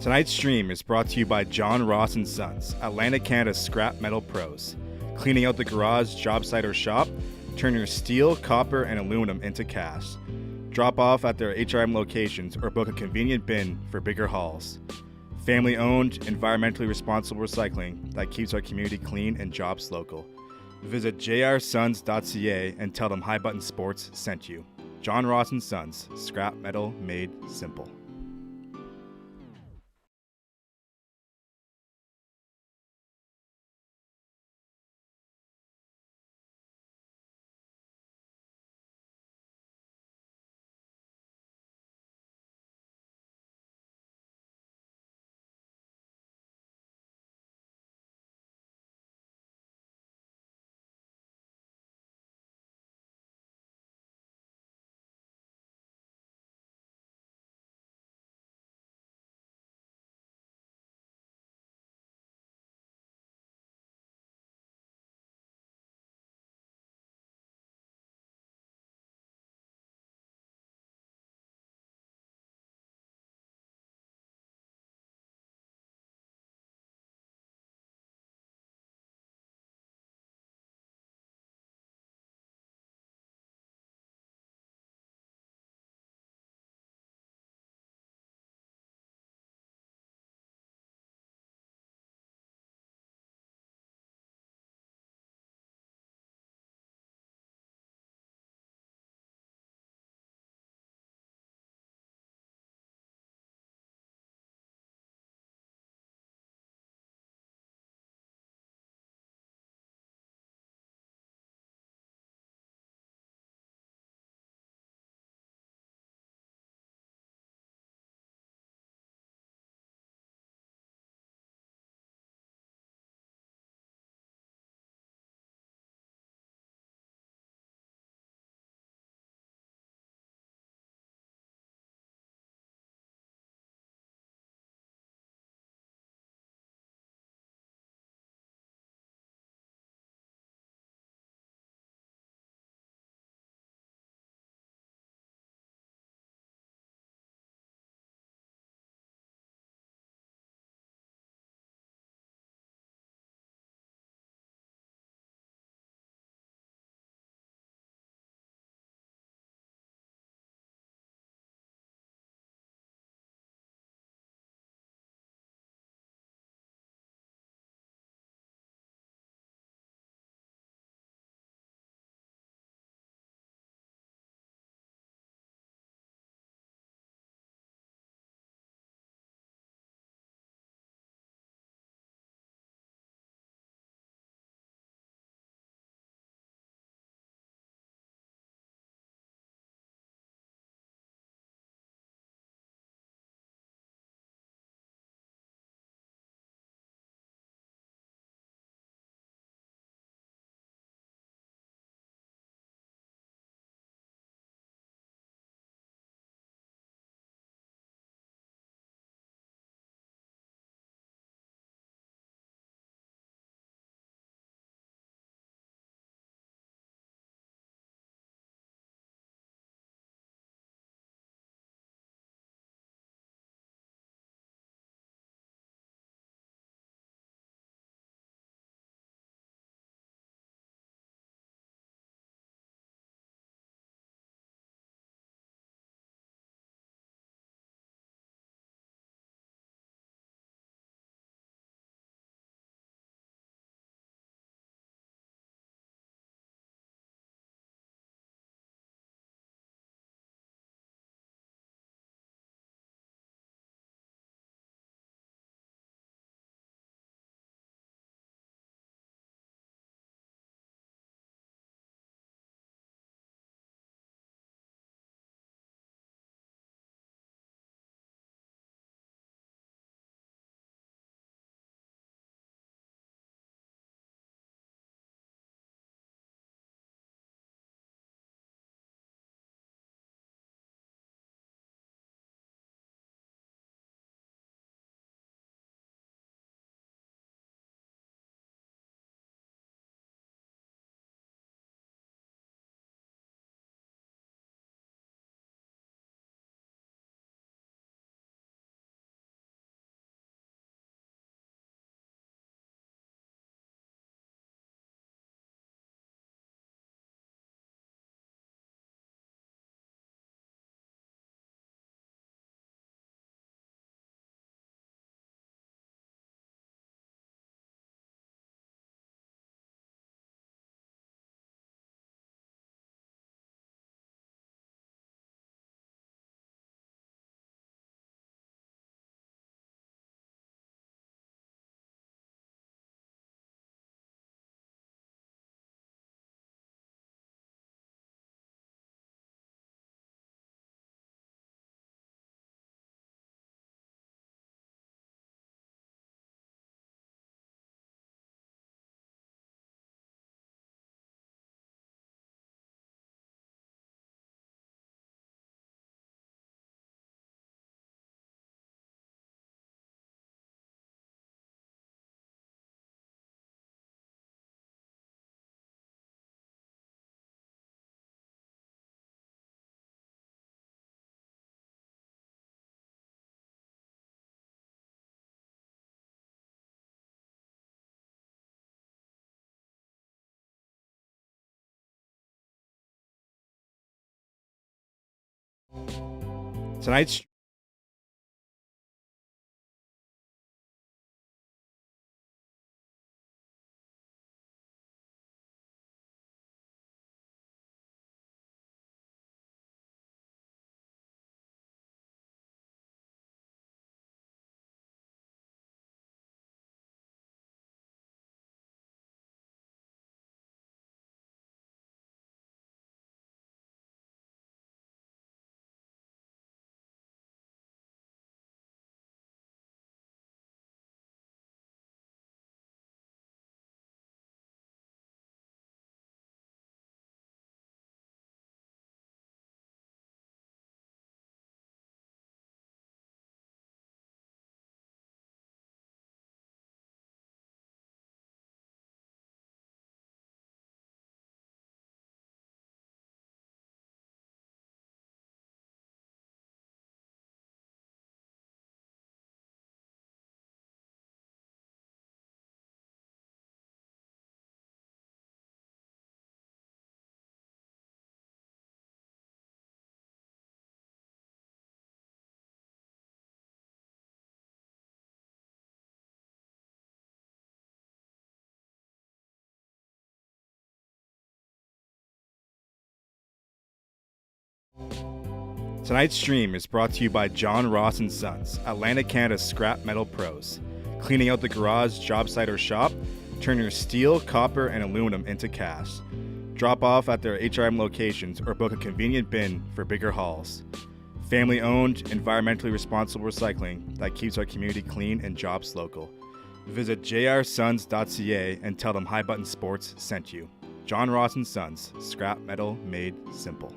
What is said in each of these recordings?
Tonight's stream is brought to you by John Ross & Sons, Atlantic Canada's scrap metal pros. Cleaning out the garage, job site, or shop, turn your steel, copper, and aluminum into cash. Drop off at their HRM locations or book a convenient bin for bigger hauls. Family-owned, environmentally responsible recycling that keeps our community clean and jobs local. Visit jrsons.ca and tell them High Button Sports sent you. John Ross & Sons, scrap metal made simple. Tonight's Tonight's stream is brought to you by John Ross and Sons, Atlantic Canada's scrap metal pros. Cleaning out the garage, job site, or shop, turn your steel, copper, and aluminum into cash. Drop off at their HRM locations or book a convenient bin for bigger hauls. Family owned, environmentally responsible recycling that keeps our community clean and jobs local. Visit jrsons.ca and tell them High Button Sports sent you. John Ross and Sons, scrap metal made simple.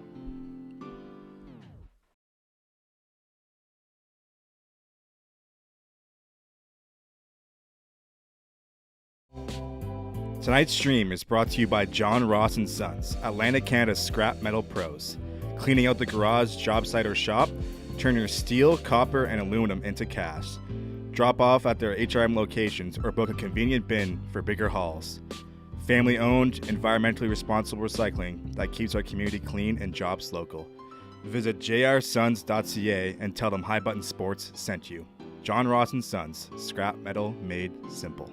Tonight's stream is brought to you by John Ross and Sons, Atlantic Canada's scrap metal pros. Cleaning out the garage, job site, or shop, turn your steel, copper, and aluminum into cash. Drop off at their HRM locations or book a convenient bin for bigger hauls. Family owned, environmentally responsible recycling that keeps our community clean and jobs local. Visit jrsons.ca and tell them High Button Sports sent you. John Ross and Sons, scrap metal made simple.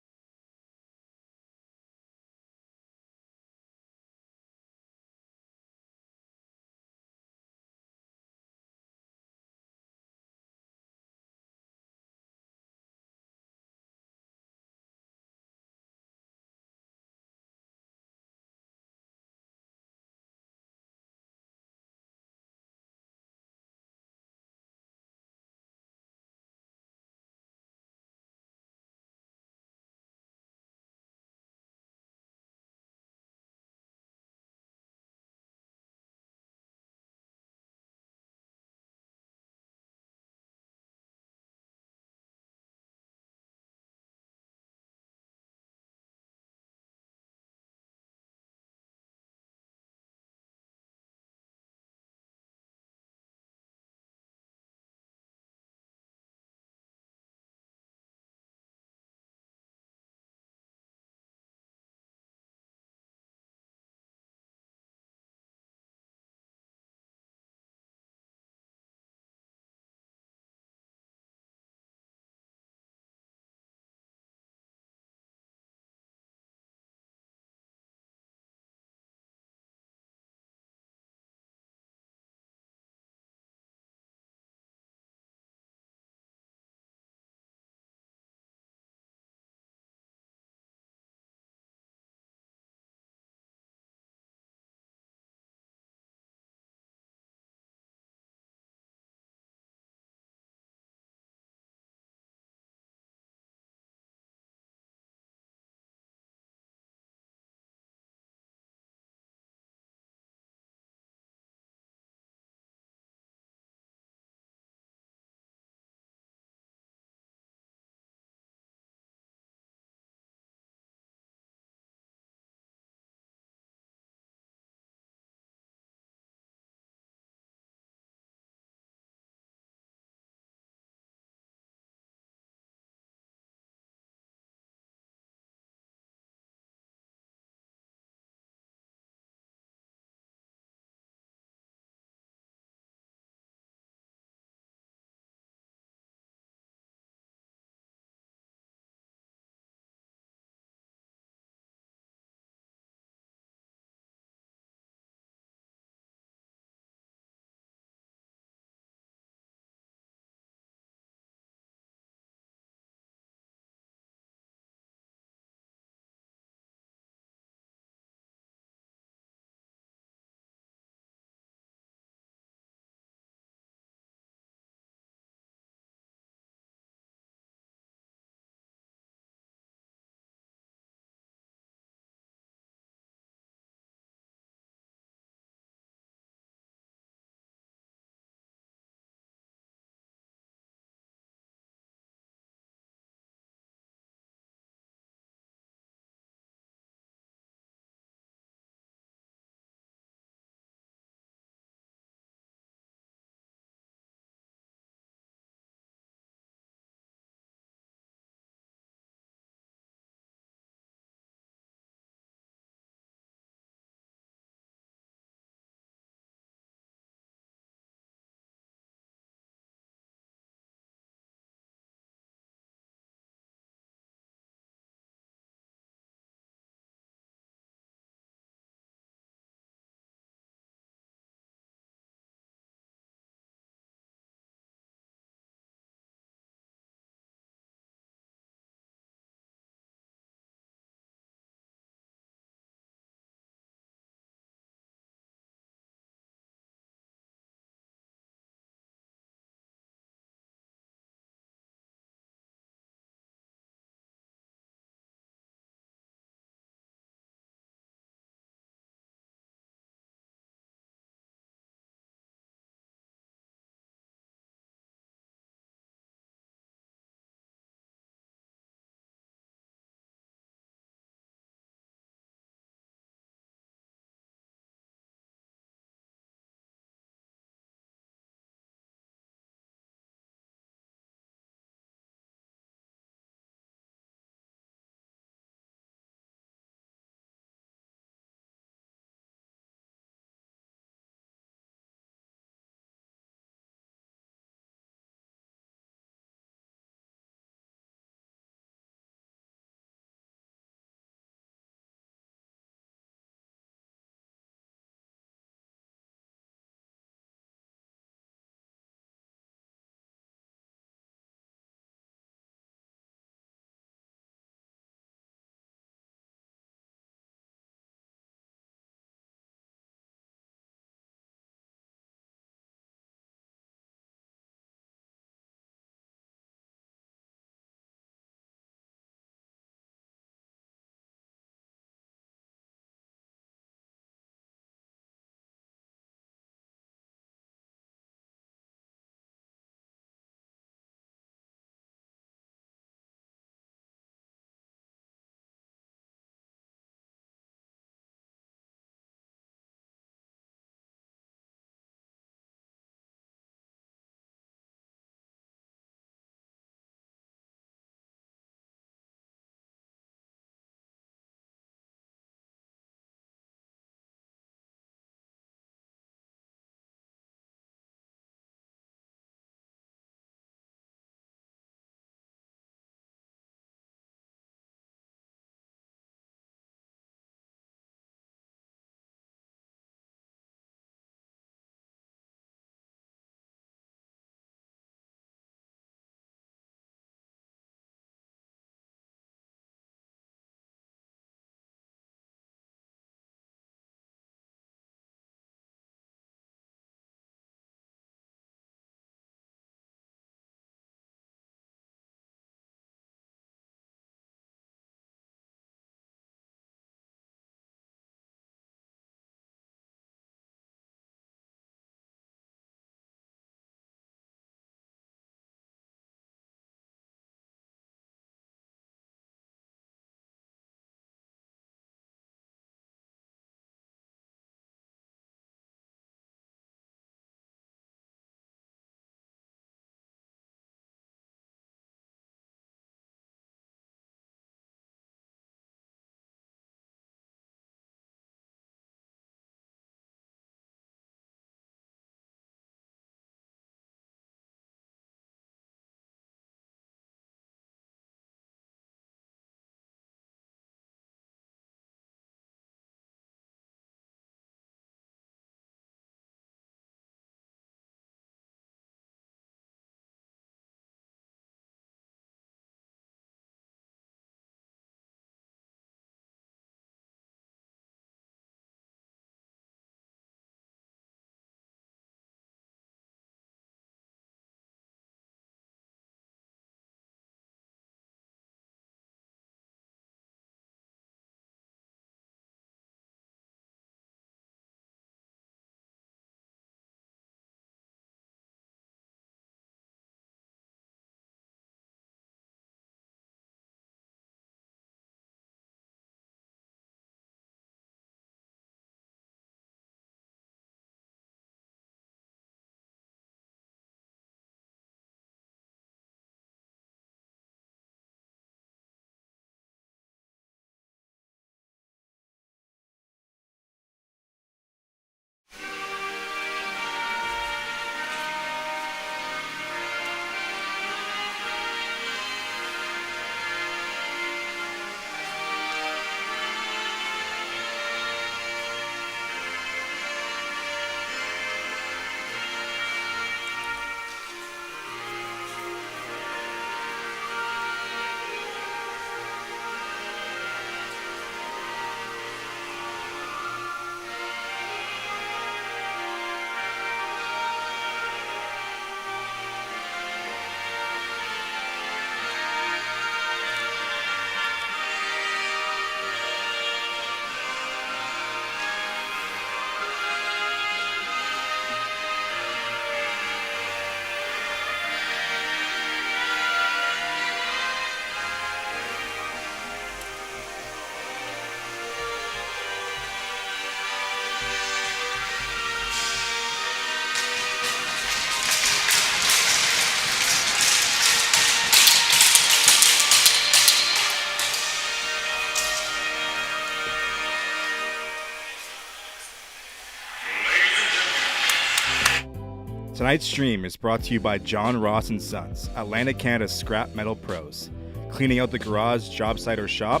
Tonight's stream is brought to you by John Ross & Sons, Atlantic Canada's scrap metal pros. Cleaning out the garage, job site, or shop,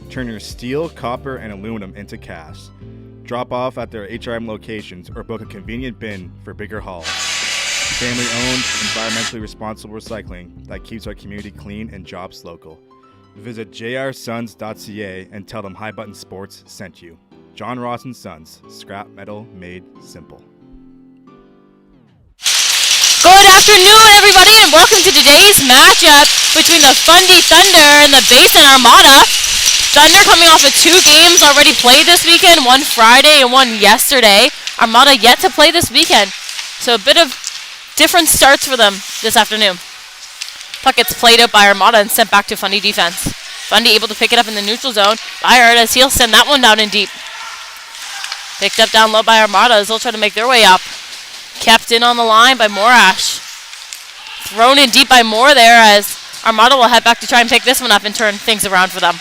turn your steel, copper, and aluminum into cash. Drop off at their HRM locations or book a convenient bin for bigger hauls. Family-owned, environmentally responsible recycling that keeps our community clean and jobs local. Visit jrsons.ca and tell them High Button Sports sent you. John Ross & Sons, scrap metal made simple. Good afternoon, everybody, and welcome to today's matchup between the Fundy Thunder and the Basin Armada. Thunder coming off of 2 games already played this weekend, one Friday and one yesterday. Armada yet to play this weekend, so a bit of different starts for them this afternoon. Puck gets played out by Armada and sent back to Fundy defense. Fundy able to pick it up in the neutral zone. Byard as he'll send that one down in deep. Picked up down low by Armada as they'll try to make their way up. Kept in on the line by Morash. Thrown in deep by Moore there as Armada will head back to try and pick this one up and turn things around for them.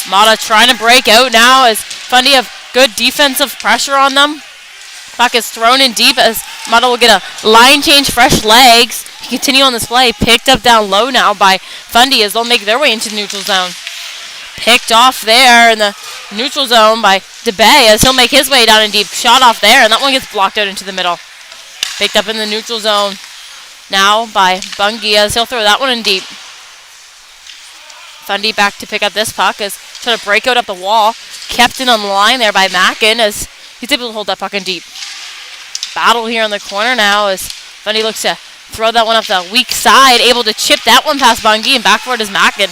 Armada trying to break out now as Fundy have good defensive pressure on them. Puck is thrown in deep as Armada will get a line change, fresh legs. Continue on this play. Picked up down low now by Fundy as they'll make their way into the neutral zone. Picked off there in the neutral zone by DeBay as he'll make his way down in deep. Shot off there, and that one gets blocked out into the middle. Picked up in the neutral zone now by Bungie as he'll throw that one in deep. Fundy back to pick up this puck as trying to break out up the wall. Kept in on the line there by Mackin as he's able to hold that puck in deep. Battle here in the corner now as Fundy looks to throw that one up the weak side. Able to chip that one past Bungie, and back for it is Mackin.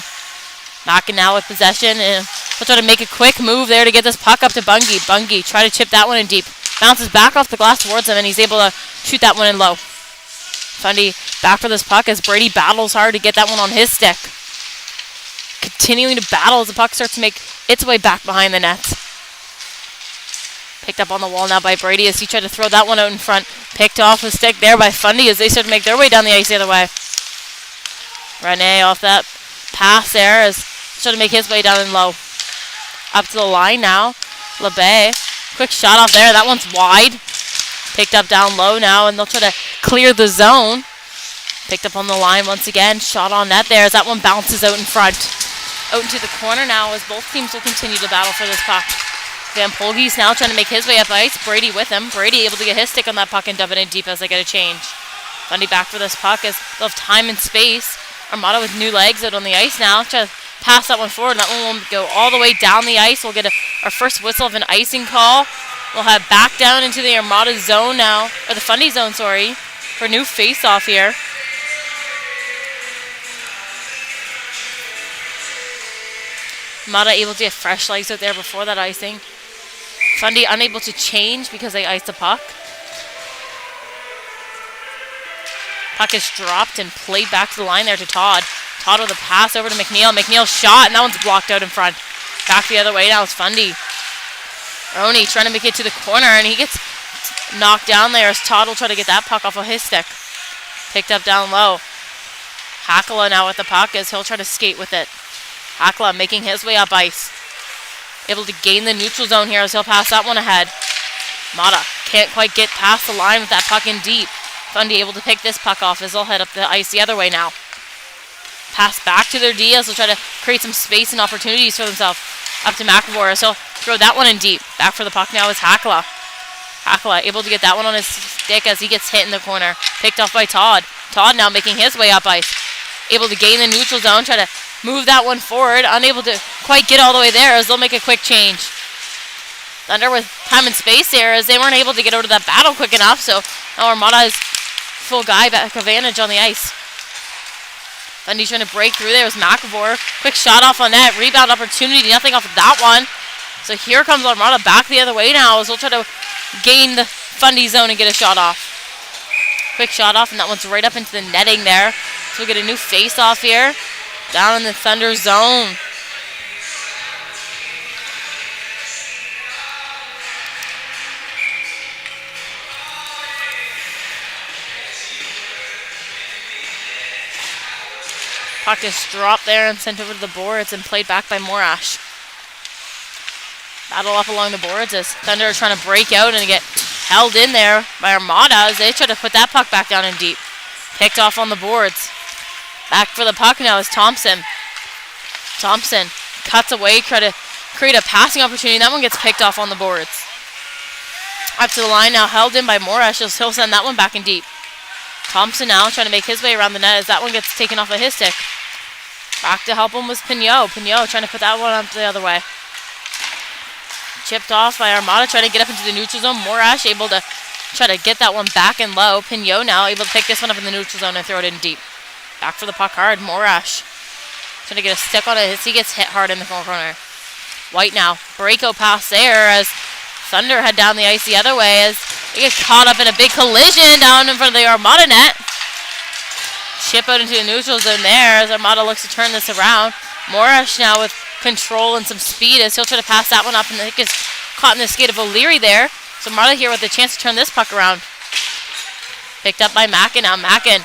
Mackin now with possession, and he'll try to make a quick move there to get this puck up to Bungie. Bungie try to chip that one in deep. Bounces back off the glass towards him, and he's able to shoot that one in low. Fundy back for this puck as Brady battles hard to get that one on his stick. Continuing to battle as the puck starts to make its way back behind the net. Picked up on the wall now by Brady as he tried to throw that one out in front. Picked off the stick there by Fundy as they start to make their way down the ice the other way. Rene off that pass there as trying to make his way down in low. Up to the line now. LeBay. Quick shot off there. That one's wide. Picked up down low now, and they'll try to clear the zone. Picked up on the line once again. Shot on net there as that one bounces out in front. Out into the corner now as both teams will continue to battle for this puck. Van Polge's now trying to make his way up ice. Brady with him. Brady able to get his stick on that puck and dump it in deep as they get a change. Fundy back for this puck as they'll have time and space. Armada with new legs out on the ice now. Try to pass that one forward. That one will go all the way down the ice. We'll get our first whistle of an icing call. We'll have back down into the Armada zone now. Or the Fundy zone, sorry. For a new face-off here. Armada able to get fresh legs out there before that icing. Fundy unable to change because they iced the puck. Puck is dropped and played back to the line there to Todd. Todd with a pass over to McNeil. McNeil shot, and that one's blocked out in front. Back the other way now is Fundy. Roney trying to make it to the corner, and he gets knocked down there as Todd will try to get that puck off of his stick. Picked up down low. Hakala now with the puck as he'll try to skate with it. Hakala making his way up ice. Able to gain the neutral zone here as he'll pass that one ahead. Mata can't quite get past the line with that puck in deep. Fundy able to pick this puck off as they'll head up the ice the other way now. Pass back to their D as they'll try to create some space and opportunities for themselves. Up to McAvoy as he'll throw that one in deep. Back for the puck now is Hakala. Hakala able to get that one on his stick as he gets hit in the corner. Picked off by Todd. Todd now making his way up ice. Able to gain the neutral zone. Try to move that one forward. Unable to quite get all the way there as they'll make a quick change. Thunder with time and space there as they weren't able to get out of that battle quick enough. So now Armada is full guy back advantage on the ice. Fundy trying to break through there was McAvoy. Quick shot off on net. Rebound opportunity. Nothing off of that one. So here comes Armada back the other way now as they'll try to gain the Fundy zone and get a shot off. Quick shot off, and that one's right up into the netting there. So we'll get a new face-off here. Down in the Thunder zone. Puck is dropped there and sent over to the boards and played back by Morash. Battle up along the boards as Thunder are trying to break out and get held in there by Armada as they try to put that puck back down in deep. Picked off on the boards. Back for the puck now is Thompson. Thompson cuts away, try to create a passing opportunity. That one gets picked off on the boards. Up to the line now, held in by Morash. He'll send that one back in deep. Thompson now trying to make his way around the net as that one gets taken off of his stick. Back to help him was Pignot. Pignot trying to put that one up the other way. Chipped off by Armada, trying to get up into the neutral zone. Morash able to try to get that one back and low. Pignot now able to pick this one up in the neutral zone and throw it in deep. Back for the puck hard. Morash trying to get a stick on it as he gets hit hard in the corner. White now. Breako pass there as Thunder head down the ice the other way as they get caught up in a big collision down in front of the Armada net. Chip out into the neutral zone there as Armada looks to turn this around. Morash now with control and some speed as he'll try to pass that one up and it gets caught in the skate of O'Leary there. So Armada here with the chance to turn this puck around. Picked up by Mackin now. Mackin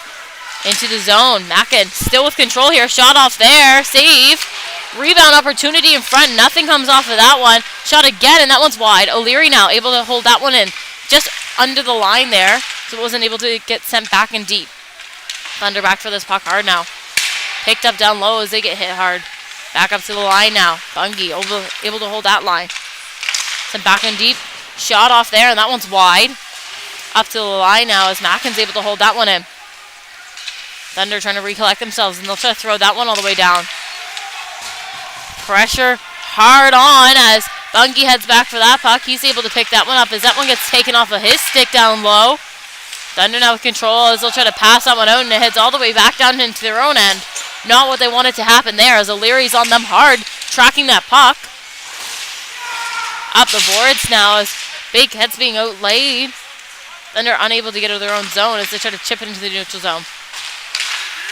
into the zone. Mackin still with control here. Shot off there. Save. Rebound opportunity in front. Nothing comes off of that one. Shot again and that one's wide. O'Leary now able to hold that one in just under the line there. So it wasn't able to get sent back in deep. Thunder back for this puck hard now. Picked up down low as they get hit hard. Back up to the line now. Bungie able to hold that line. Sent back in deep. Shot off there and that one's wide. Up to the line now as Mackin's able to hold that one in. Thunder trying to recollect themselves and they'll try to throw that one all the way down. Pressure hard on as Bungie heads back for that puck. He's able to pick that one up as that one gets taken off of his stick down low. Thunder now with control as they'll try to pass that one out and it heads all the way back down into their own end. Not what they wanted to happen there as O'Leary's on them hard, tracking that puck. Up the boards now as Big Head's being outlaid. Thunder unable to get out of their own zone as they try to chip it into the neutral zone.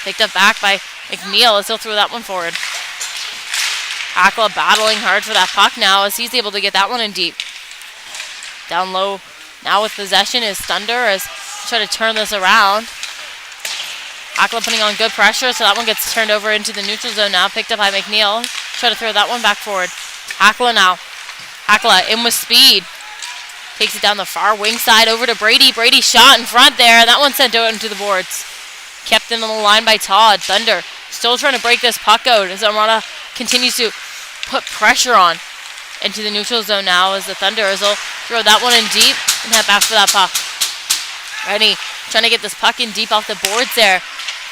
Picked up back by McNeil as he'll throw that one forward. Akla battling hard for that puck now as he's able to get that one in deep. Down low now with possession is Thunder as try to turn this around. Akla putting on good pressure, so that one gets turned over into the neutral zone now. Picked up by McNeil. Try to throw that one back forward. Akla now. Akla in with speed. Takes it down the far wing side over to Brady. Brady shot in front there. That one sent out into the boards. Kept in on the line by Todd. Thunder still trying to break this puck out as Armada continues to put pressure on into the neutral zone now as the Thunder will throw that one in deep and head back for that puck. Ready, trying to get this puck in deep off the boards there.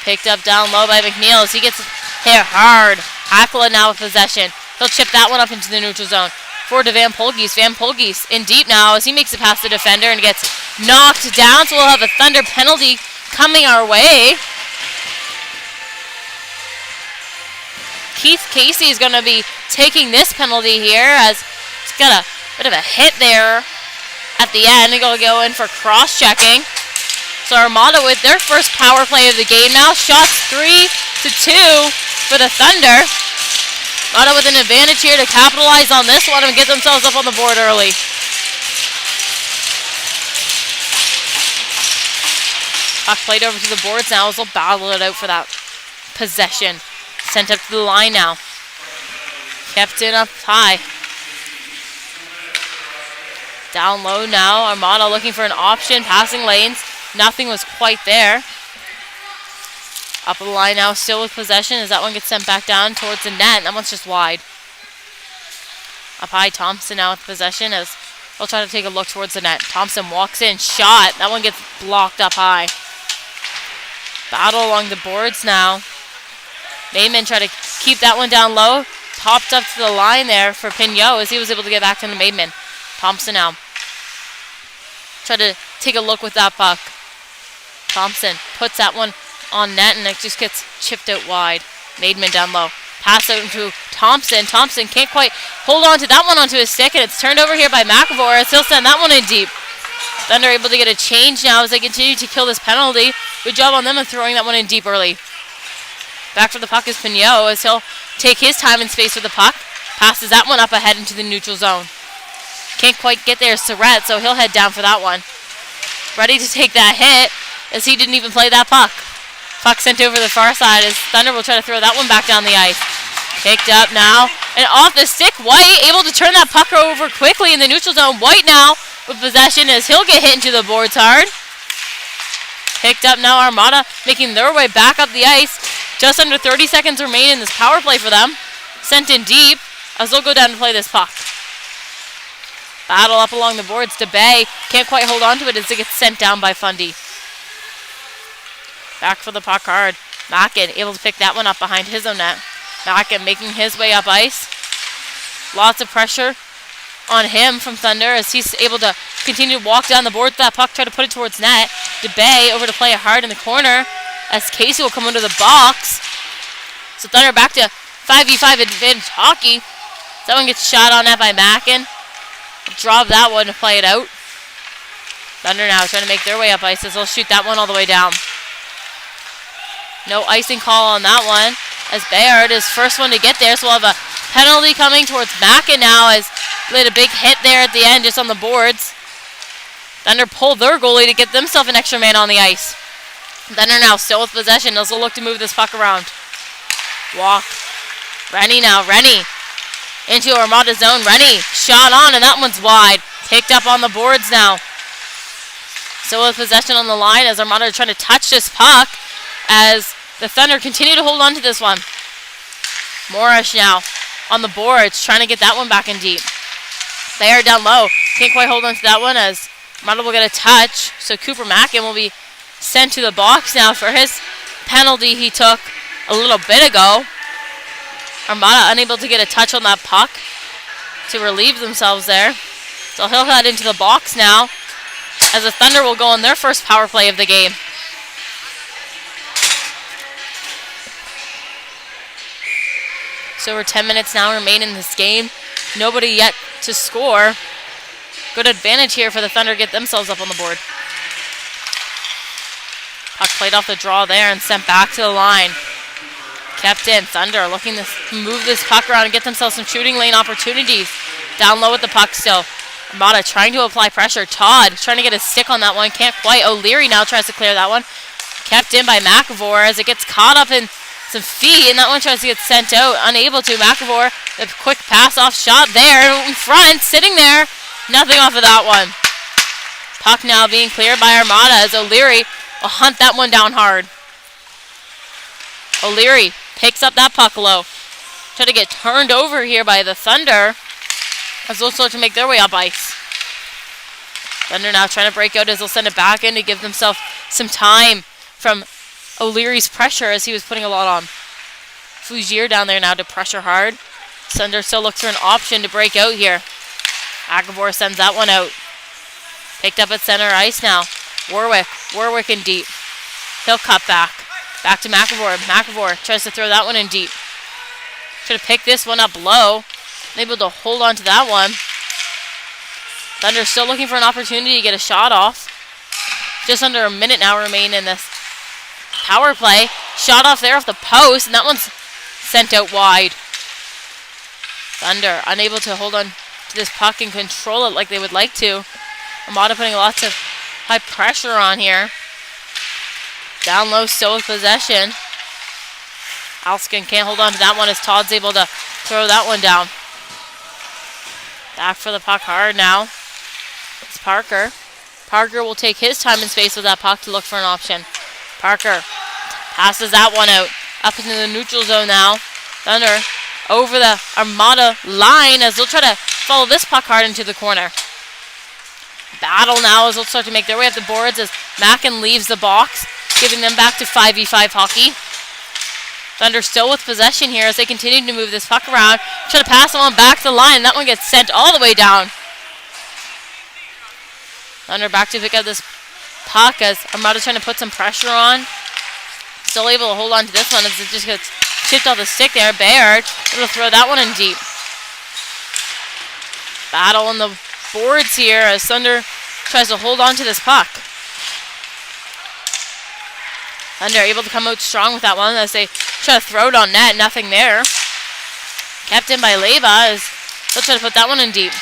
Picked up down low by McNeil as he gets hit hard. Akla now with possession. He'll chip that one up into the neutral zone. Forward to Van Polgees. Van Polgees in deep now as he makes it past the defender and gets knocked down. So we'll have a Thunder penalty coming our way. Keith Casey is going to be taking this penalty here as he's got a bit of a hit there at the end. He's going to go in for cross-checking. So Armada with their first power play of the game now. Shots 3-2 for the Thunder. Armada with an advantage here to capitalize on this one and get themselves up on the board early. Puck played over to the boards now as they'll battle it out for that possession. Sent up to the line now. Kept in up high. Down low now. Armada looking for an option. Passing lanes. Nothing was quite there. Up the line now, still with possession as that one gets sent back down towards the net. That one's just wide. Up high, Thompson now with possession as they'll try to take a look towards the net. Thompson walks in, shot. That one gets blocked up high. Battle along the boards now. Mayman tried to keep that one down low. Popped up to the line there for Pignot as he was able to get back to the Mayman. Thompson now. Try to take a look with that puck. Thompson puts that one on net and it just gets chipped out wide. Maidman down low. Pass out to Thompson. Thompson can't quite hold on to that one onto his stick and it's turned over here by McAvoy as he'll send that one in deep. Thunder able to get a change now as they continue to kill this penalty. Good job on them of throwing that one in deep early. Back for the puck is Pignot as he'll take his time and space with the puck. Passes that one up ahead into the neutral zone. Can't quite get there, Surratt, so he'll head down for that one. Ready to take that hit as he didn't even play that puck. Puck sent over the far side as Thunder will try to throw that one back down the ice. Picked up now and off the stick. White able to turn that puck over quickly in the neutral zone. White now with possession as he'll get hit into the boards hard. Picked up now Armada, making their way back up the ice. Just under 30 seconds remain in this power play for them. Sent in deep as they'll go down to play this puck. Battle up along the boards. DeBay can't quite hold on to it as it gets sent down by Fundy. Back for the puck hard. Mackin able to pick that one up behind his own net. Mackin making his way up ice. Lots of pressure on him from Thunder as he's able to continue to walk down the board with that puck, try to put it towards net. DeBay over to play it hard in the corner as Casey will come under the box. So Thunder back to 5v5 advantage hockey. That one gets shot on net by Mackin. Drop that one to play it out. Thunder now trying to make their way up ice as they'll shoot that one all the way down. No icing call on that one as Bayard is first one to get there, so we'll have a penalty coming towards Mackin now as they had a big hit there at the end just on the boards. Thunder pulled their goalie to get themselves an extra man on the ice. Thunder now still with possession. They'll look to move this puck around. Walk. Rennie now. Rennie into Armada zone. Rennie shot on, and that one's wide. Picked up on the boards now. Still with possession on the line as Armada are trying to touch this puck as the Thunder continue to hold on to this one. Morris now on the boards trying to get that one back in deep. They are down low. Can't quite hold on to that one as Armada will get a touch. So Cooper Mackin will be sent to the box now for his penalty he took a little bit ago. Armada unable to get a touch on that puck to relieve themselves there. So he'll head into the box now as the Thunder will go on their first power play of the game. So over 10 minutes now remain in this game. Nobody yet to score. Good advantage here for the Thunder to get themselves up on the board. Puck played off the draw there and sent back to the line. Kept in. Thunder looking to move this puck around and get themselves some shooting lane opportunities. Down low with the puck still. Armada trying to apply pressure. Todd trying to get a stick on that one. Can't quite. O'Leary now tries to clear that one. Kept in by McAvoy as it gets caught up in some feet, and that one tries to get sent out. Unable to. McAvoy, the quick pass off shot there in front, sitting there. Nothing off of that one. Puck now being cleared by Armada as O'Leary will hunt that one down hard. O'Leary picks up that puck low. Try to get turned over here by the Thunder as they'll start to make their way up ice. Thunder now trying to break out as they'll send it back in to give themselves some time from O'Leary's pressure as he was putting a lot on. Fougier down there now to pressure hard. Thunder still looks for an option to break out here. Agavor sends that one out. Picked up at center ice now. Warwick in deep. He'll cut back. Back to McAvoy. McAvoy tries to throw that one in deep. Try to pick this one up low. Able to hold on to that one. Thunder still looking for an opportunity to get a shot off. Just under a minute now remain in this power play. Shot off there off the post, and that one's sent out wide. Thunder unable to hold on to this puck and control it like they would like to. Armada putting lots of high pressure on here. Down low still with possession. Alskin can't hold on to that one as Todd's able to throw that one down. Back for the puck hard now. It's Parker. Parker will take his time and space with that puck to look for an option. Parker passes that one out. Up into the neutral zone now. Thunder over the Armada line as they'll try to follow this puck hard into the corner. Battle now as they'll start to make their way up the boards as Mackin leaves the box, giving them back to 5v5 hockey. Thunder still with possession here as they continue to move this puck around. Try to pass the one back to the line. That one gets sent all the way down. Thunder back to pick up this puck as Armada trying to put some pressure on. Still able to hold on to this one as it just gets chipped off the stick there. Bayard able to throw that one in deep. Battle on the boards here as Thunder tries to hold on to this puck. Thunder able to come out strong with that one as they try to throw it on net. Nothing there. Kept in by Leyva as they'll try to put that one in deep.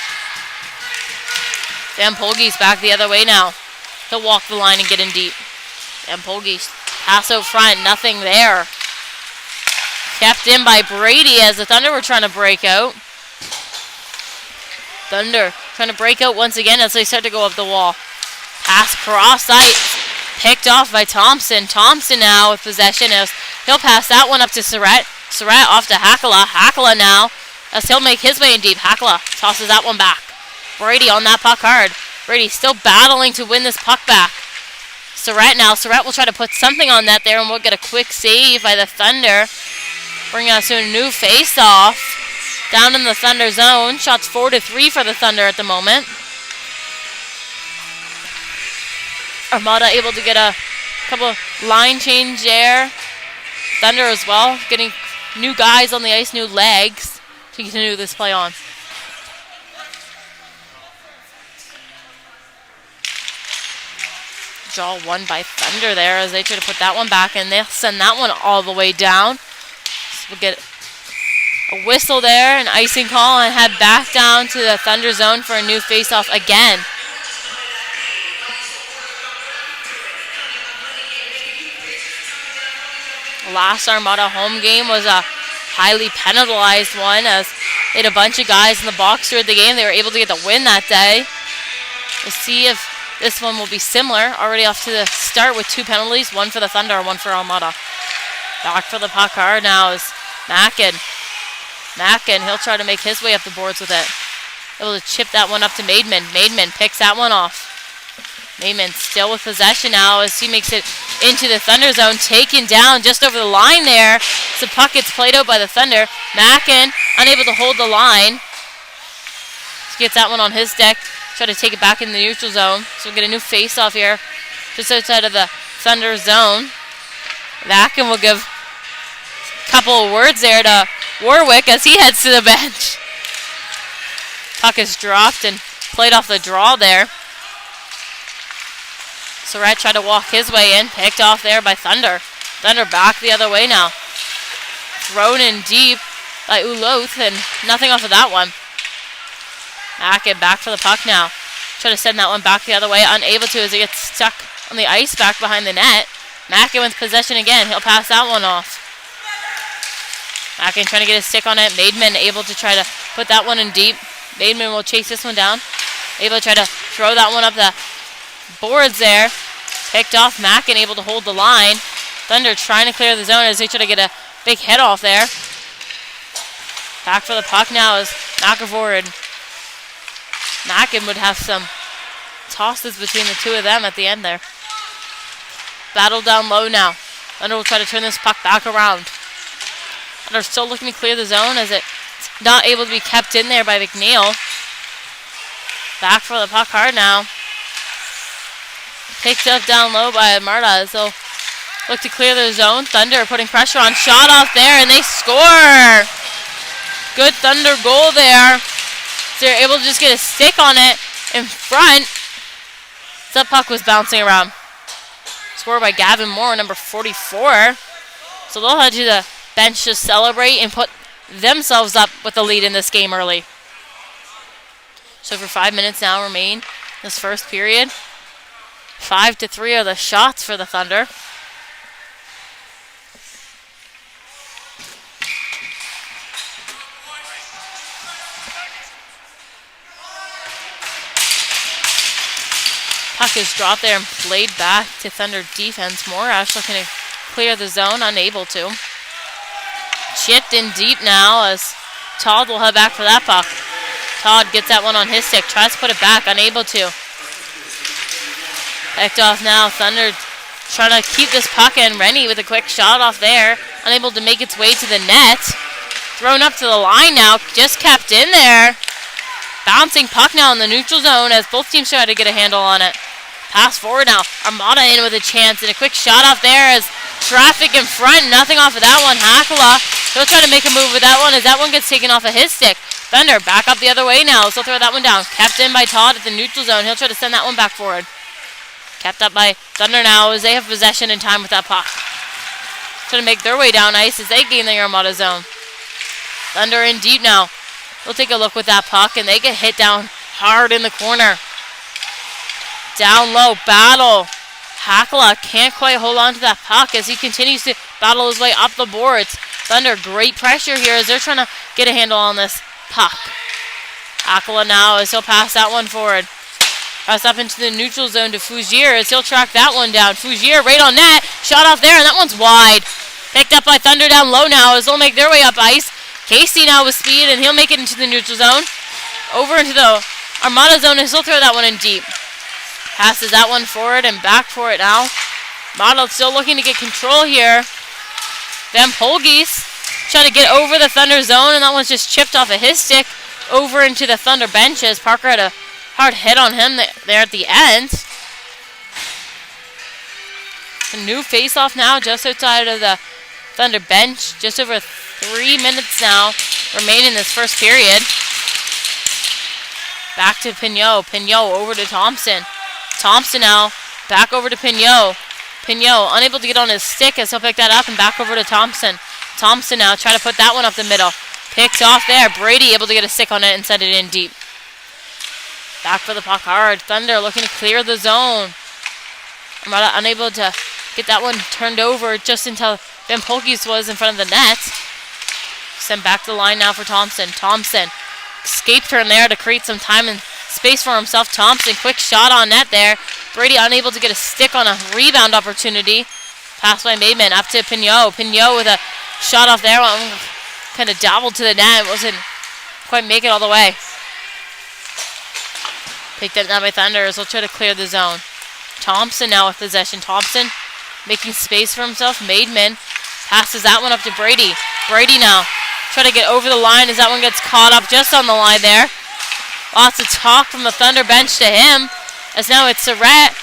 Van Polge's back the other way now. He'll walk the line and get in deep. Van Polge's pass out front. Nothing there. Kept in by Brady as the Thunder were trying to break out. Thunder trying to break out once again as they start to go up the wall. Pass cross ice. Picked off by Thompson. Thompson now with possession as he'll pass that one up to Surratt. Surratt off to Hakala. Hakala now as he'll make his way in deep. Hakala tosses that one back. Brady on that puck hard. Brady still battling to win this puck back. Surratt now. Surratt will try to put something on that there, and we'll get a quick save by the Thunder. Bringing us to a new face-off. Down in the Thunder zone. Shots 4-3 for the Thunder at the moment. Armada able to get a couple line change there. Thunder as well, getting new guys on the ice, new legs to continue this play on. Draw one by Thunder there as they try to put that one back, and they'll send that one all the way down. So we'll get a whistle there, an icing call, and head back down to the Thunder zone for a new face-off again. Last Armada home game was a highly penalized one as they had a bunch of guys in the box throughout the game. They were able to get the win that day. We'll see if this one will be similar. Already off to the start with 2 penalties, one for the Thunder, one for Armada. Back for the puck hard now is Mackin. Mackin, he'll try to make his way up the boards with it. Able to chip that one up to Maidman. Maidman picks that one off. Maidman still with possession now as he makes it into the Thunder zone. Taken down just over the line there. So puck gets played out by the Thunder. Mackin unable to hold the line. He gets that one on his deck. Try to take it back in the neutral zone. So we'll get a new face-off here just outside of the Thunder zone. Mackin will give a couple of words there to Warwick as he heads to the bench. Puck is dropped and played off the draw there. Surratt tried to walk his way in. Picked off there by Thunder. Thunder back the other way now. Thrown in deep by Uloth, and nothing off of that one. Mackin back for the puck now. Try to send that one back the other way. Unable to as he gets stuck on the ice back behind the net. Mackin with possession again. He'll pass that one off. Mackin trying to get his stick on it. Maidman able to try to put that one in deep. Maidman will chase this one down. Able to try to throw that one up the boards there. Picked off. Mackin able to hold the line. Thunder trying to clear the zone as they try to get a big hit off there. Back for the puck now is McAvoy. Mackin would have some tosses between the two of them at the end there. Battle down low now. Thunder will try to turn this puck back around. Thunder still looking to clear the zone as it's not able to be kept in there by McNeil. Back for the puck hard now. Picked up down low by Armada as they'll look to clear their zone. Thunder putting pressure on. Shot off there and they score! Good Thunder goal there. So they're able to just get a stick on it in front. That puck was bouncing around. Scored by Gavin Moore, number 44. So they'll head to the bench to celebrate and put themselves up with the lead in this game early. So for 5 minutes now remain this first period. 5-3 are the shots for the Thunder. Puck is dropped there and played back to Thunder defense. Morash looking to clear the zone, unable to. Chipped in deep now as Todd will head back for that puck. Todd gets that one on his stick, tries to put it back, unable to. Picked off now. Thunder trying to keep this puck in. Rennie with a quick shot off there, unable to make its way to the net. Thrown up to the line now, just kept in there. Bouncing puck now in the neutral zone as both teams try to get a handle on it. Pass forward now. Armada in with a chance and a quick shot off there as traffic in front. Nothing off of that one. Hakala, he'll try to make a move with that one as that one gets taken off of his stick. Thunder back up the other way now, so throw that one down. Kept in by Todd at the neutral zone. He'll try to send that one back forward. Kept up by Thunder now as they have possession and time with that puck. Trying to make their way down ice as they gain the Armada zone. Thunder in deep now. We'll take a look with that puck, and they get hit down hard in the corner. Down low, battle. Hakala can't quite hold on to that puck as he continues to battle his way up the boards. Thunder, great pressure here as they're trying to get a handle on this puck. Aquila now as he'll pass that one forward. Pass up into the neutral zone to Fougier as he'll track that one down. Fougier right on net. Shot off there, and that one's wide. Picked up by Thunder down low now as they'll make their way up ice. Casey now with speed, and he'll make it into the neutral zone. Over into the Armada zone as he'll throw that one in deep. Passes that one forward and back for it now. Armada still looking to get control here. Van Polgies try to get over the Thunder zone, and that one's just chipped off of his stick over into the Thunder benches. Parker had a hard hit on him there at the end. A new face-off now just outside of the Thunder bench. Just over 3 minutes now remaining in this first period. Back to Pignot. Pignot over to Thompson. Thompson now back over to Pignot. Pignot unable to get on his stick as he'll pick that up and back over to Thompson. Thompson now try to put that one up the middle. Picked off there. Brady able to get a stick on it and send it in deep. Back for the puck hard. Thunder looking to clear the zone. Armada unable to get that one turned over just until Van Polkies was in front of the net. Sent back to the line now for Thompson. Thompson escaped turn there to create some time and space for himself. Thompson, quick shot on net there. Brady unable to get a stick on a rebound opportunity. Pass by Maidman up to Pignot. Pignot with a shot off there. Kind of dabbled to the net. Wasn't quite make it all the way. Picked up now by Thunder as they'll try to clear the zone. Thompson now with possession. Thompson making space for himself. Maidman passes that one up to Brady. Brady now try to get over the line as that one gets caught up just on the line there. Lots of talk from the Thunder bench to him as now it's Surratt.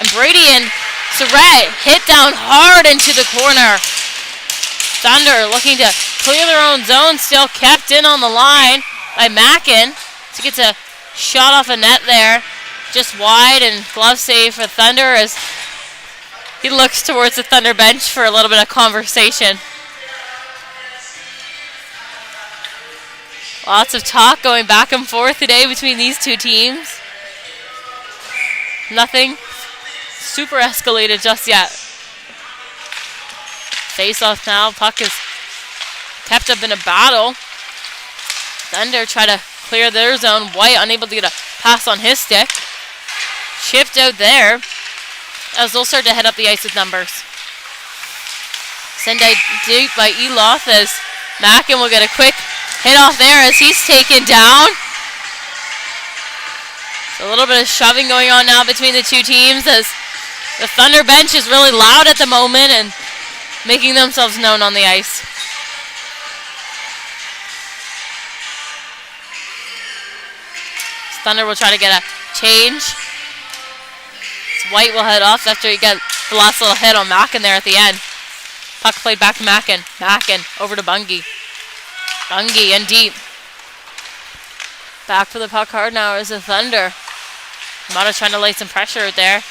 And Brady and Surratt hit down hard into the corner. Thunder looking to clear their own zone, still kept in on the line by Mackin. So gets a shot off a net there, just wide, and glove save for Thunder as he looks towards the Thunder bench for a little bit of conversation. Lots of talk going back and forth today between these two teams. Nothing super escalated just yet. Face off now. Puck is kept up in a battle. Thunder try to clear their zone. White unable to get a pass on his stick. Chipped out there as they'll start to head up the ice with numbers. Send out deep by Eloth as Mackin will get a quick hit off there as he's taken down. A little bit of shoving going on now between the two teams as the Thunder bench is really loud at the moment and making themselves known on the ice. Thunder will try to get a change. White will head off after he got the last little hit on Mackin there at the end. Puck played back to Mackin. Mackin over to Bungie. Bungie in deep. Back for the puck hard now is the Thunder. Armada trying to lay some pressure out there.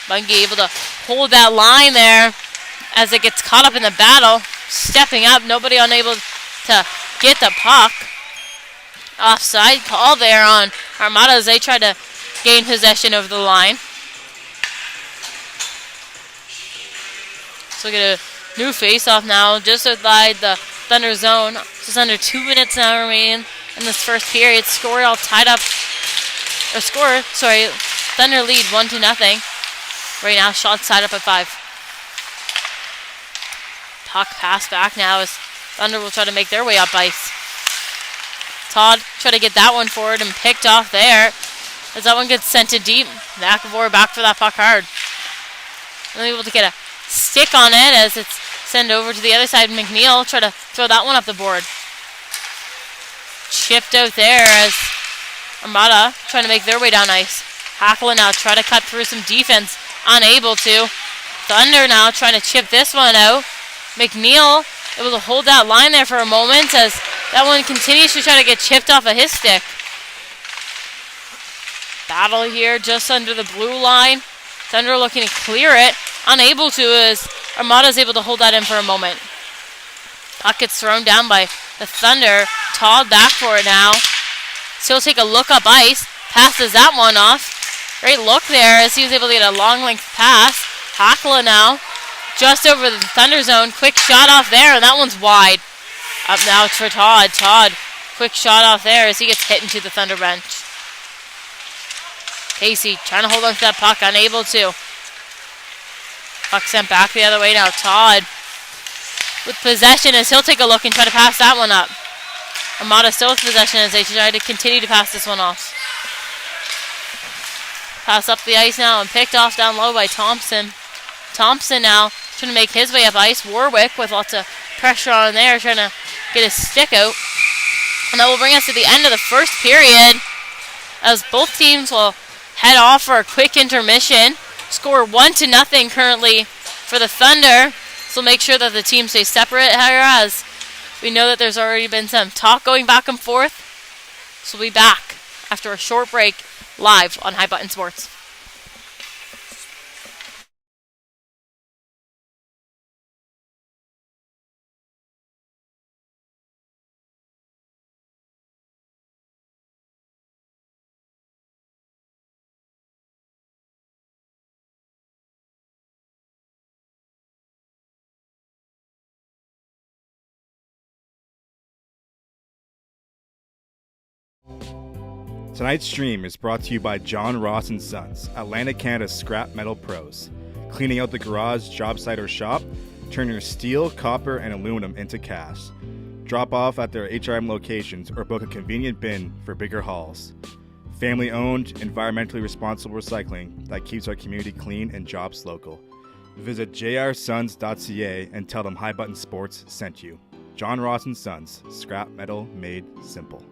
Bungie able to hold that line there as it gets caught up in the battle. Stepping up, nobody unable to get the puck. Offside call there on Armada as they try to gain possession over the line. So we get a new face-off now just outside the Thunder zone. Just under 2 minutes now remaining in this first period. Score all tied up. Thunder lead 1-0. Right now, shots tied up at 5. Puck pass back now as Thunder will try to make their way up ice. Todd try to get that one forward and picked off there as that one gets sent to deep. McAvoy back for that puck hard. Unable to get a stick on it as it's sent over to the other side. McNeil try to throw that one up the board. Chipped out there as Armada trying to make their way down ice. Hackler now try to cut through some defense. Unable to. Thunder now trying to chip this one out. McNeil able to hold that line there for a moment as that one continues to try to get chipped off of his stick. Battle here just under the blue line. Thunder looking to clear it. Unable to as Armada's able to hold that in for a moment. Puck gets thrown down by the Thunder. Todd back for it now. Still take a look up ice. Passes that one off. Great look there as he was able to get a long length pass. Hakala now just over the Thunder zone. Quick shot off there and that one's wide. Up now for Todd. Todd quick shot off there as he gets hit into the Thunder bench. Casey trying to hold on to that puck, unable to. Puck sent back the other way now. Todd with possession as he'll take a look and try to pass that one up. Armada still with possession as they try to continue to pass this one off. Pass up the ice now and picked off down low by Thompson. Thompson now trying to make his way up ice. Warwick with lots of pressure on there, trying to get his stick out. And that will bring us to the end of the first period as both teams will head off for a quick intermission. Score 1-0 currently for the Thunder. So make sure that the teams stay separate here, as we know that there's already been some talk going back and forth. So we'll be back after a short break live on High Button Sports. Tonight's stream is brought to you by John Ross & Sons, Atlantic Canada's scrap metal pros. Cleaning out the garage, job site, or shop, turn your steel, copper, and aluminum into cash. Drop off at their HRM locations or book a convenient bin for bigger hauls. Family-owned, environmentally responsible recycling that keeps our community clean and jobs local. Visit jrsons.ca and tell them High Button Sports sent you. John Ross & Sons, scrap metal made simple.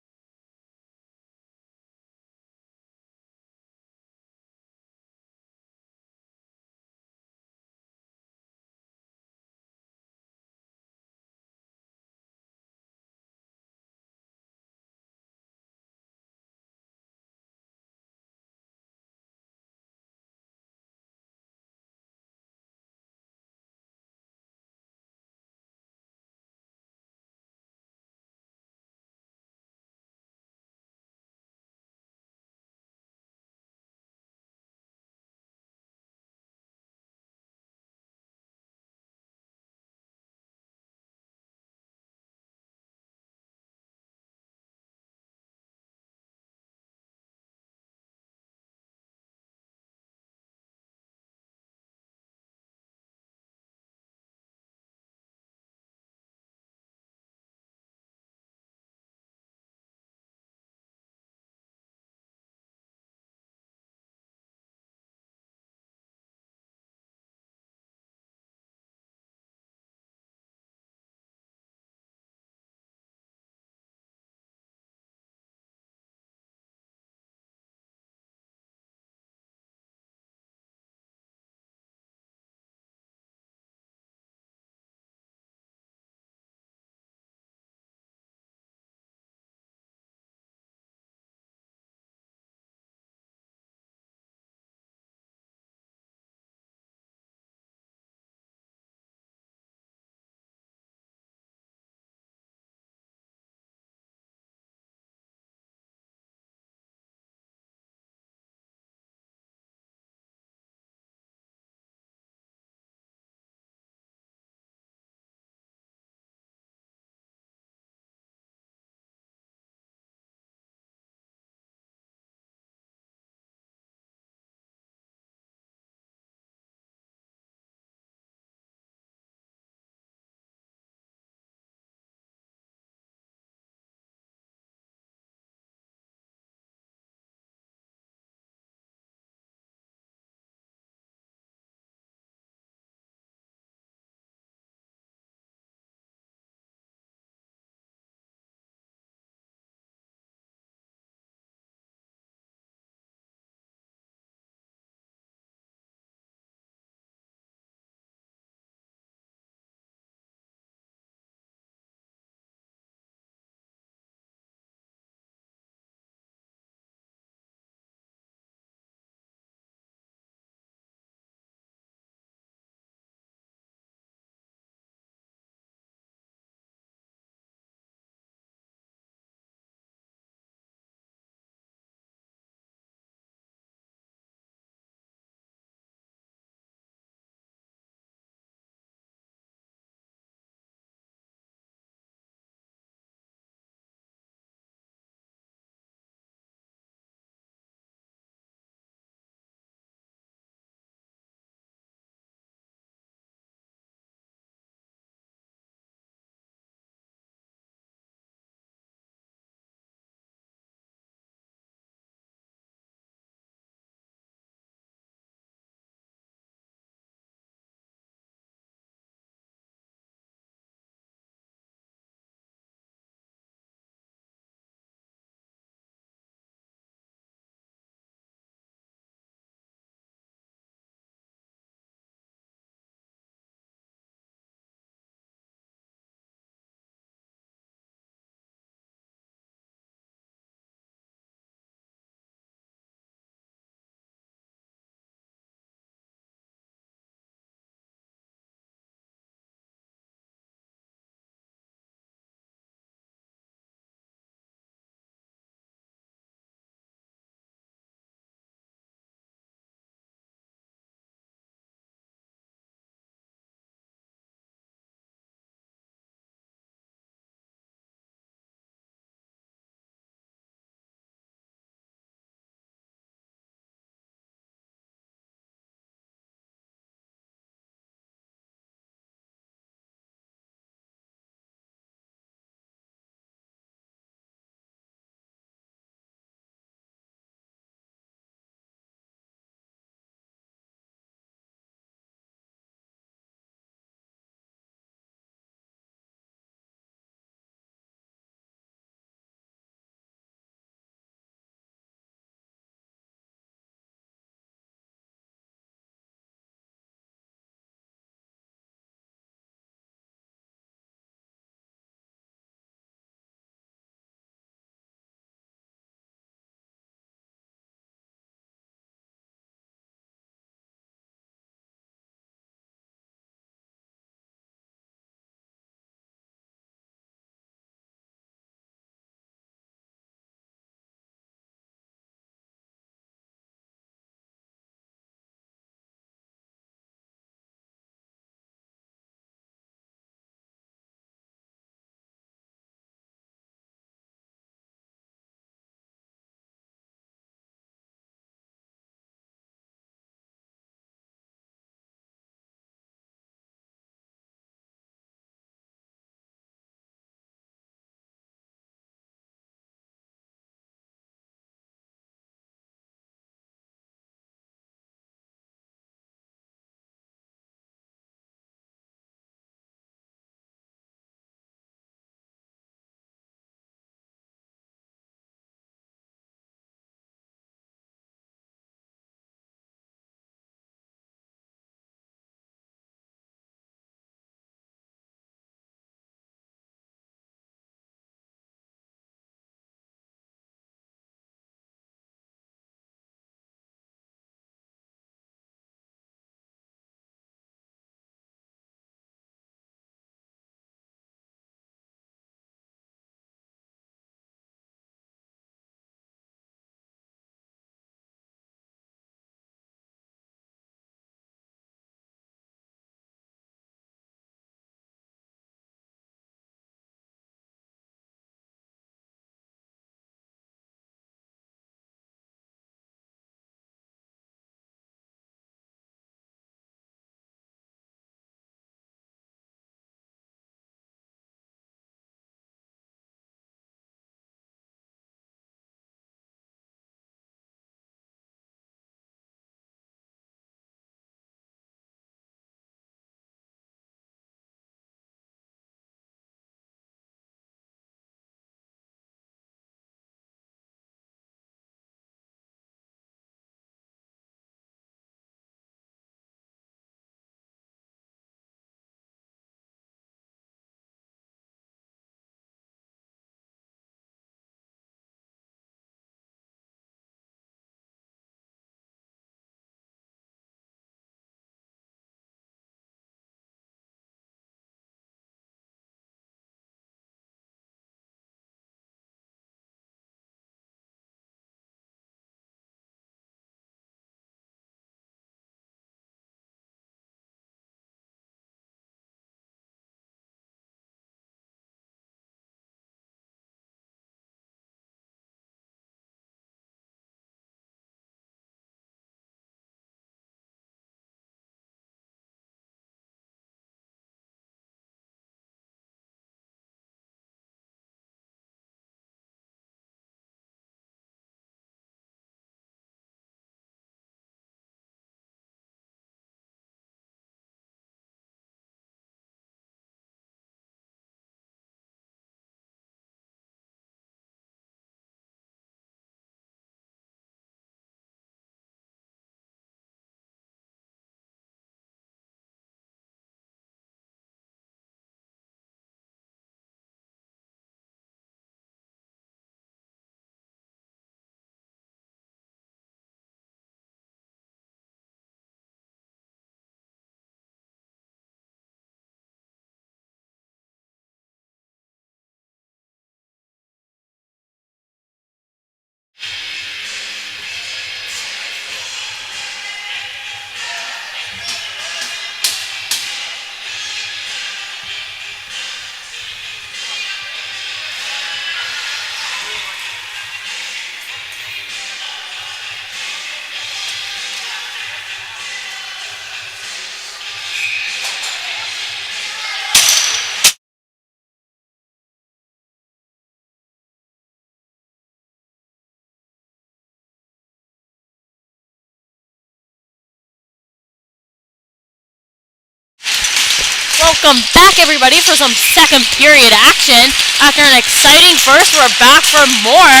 Welcome back, everybody, for some second period action. After an exciting first, we're back for more.